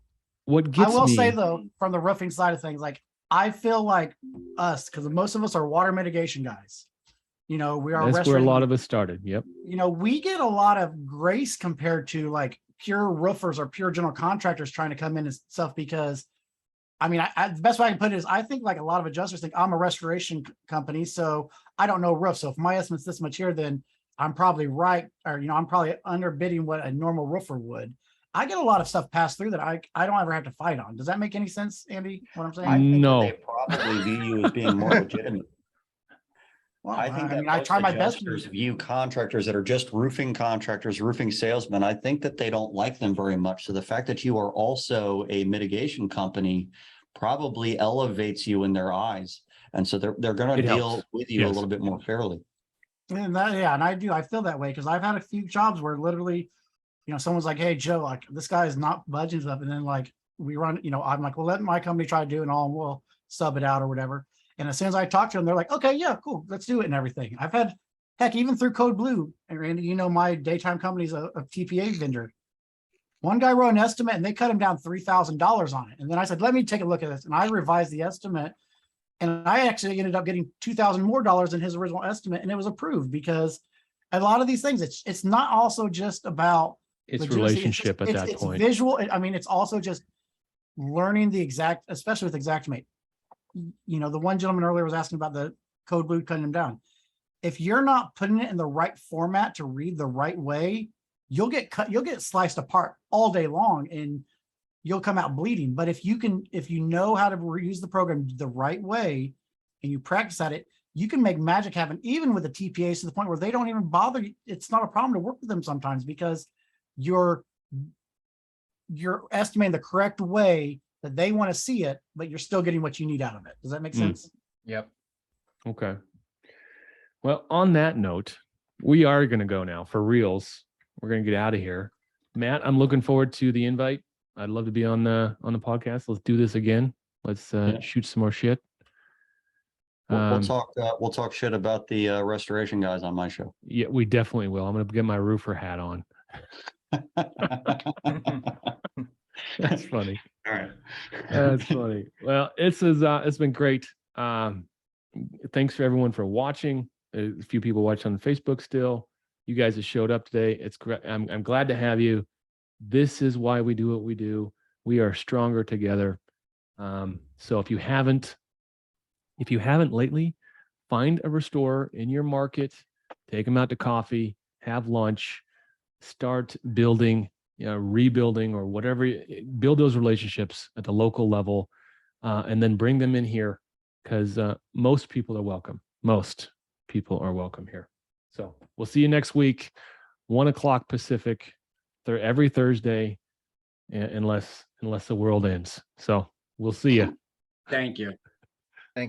What I gets will me, say though, from the roofing side of things, like I feel like us, because most of us are water mitigation guys. You know, we are that's where a restorating- lot of us started. Yep. you know, we get a lot of grace compared to like pure roofers or pure general contractors trying to come in and stuff because I mean, the best way I can put it is I think like a lot of adjusters think I'm a restoration company, so I don't know roof. So if my estimate's this much here, then I'm probably right, or you know, I'm probably underbidding what a normal roofer would. I get a lot of stuff passed through that I don't ever have to fight on. Does that make any sense, Andy? What I'm saying? I think that No. they probably view you as being more legitimate. Well, I think I that mean, I most try my best. adjusters view contractors that are just roofing contractors, roofing salesmen. I think that they don't like them very much. So the fact that you are also a mitigation company probably elevates you in their eyes. And so they're going It to deal helps. with you a Yes. little bit more fairly. And that, yeah, and I feel that way because I've had a few jobs where literally, you know, someone's like, "Hey, Joe, like this guy is not budging stuff," and then like we run, you know, I'm like, "Well, let my company try to do it, and all, and we'll sub it out or whatever." And as soon as I talk to them, they're like, "Okay, yeah, cool, let's do it," and everything. I've had, heck, even through Code Blue, and Randy, you know, my daytime company's a TPA vendor. One guy wrote an estimate, and they cut him down $3,000 on it, and then I said, "Let me take a look at this," and I revised the estimate. And I actually ended up getting $2,000 more than his original estimate, and it was approved because a lot of these things, it's not also just about It's legitimacy, relationship at that it's point. visual. I mean, it's also just learning the exact, especially with Xactimate. You know, the one gentleman earlier was asking about the Code Blue cutting them down. If you're not putting it in the right format to read the right way, you'll get cut, you'll get sliced apart all day long, and you'll come out bleeding. But if you know how to use the program the right way and you practice at it, you can make magic happen, even with the TPAs, to the point where they don't even bother. It's not a problem to work with them sometimes because you're estimating the correct way that they want to see it, but you're still getting what you need out of it. Does that make sense? Yep. Okay. Well, on that note, we are going to go now for reals. We're going to get out of here. Matt, I'm looking forward to the invite. I'd love to be on the podcast. Let's do this again. Let's shoot some more shit. We'll talk shit about the restoration guys on my show. Yeah, we definitely will. I'm going to get my roofer hat on. That's funny. All right. That's funny. Well, it's been great. Thanks for everyone for watching. A few people watch on Facebook still. You guys have showed up today. It's great. I'm glad to have you. This is why we do what we do. We are stronger together. So if you haven't lately, find a restorer in your market, take them out to coffee, have lunch, start building, rebuilding or whatever, build those relationships at the local level, and then bring them in here because most people are welcome. Most people are welcome here. So we'll see you next week, 1 o'clock Pacific, every Thursday, unless the world ends. So we'll see you. Thank you.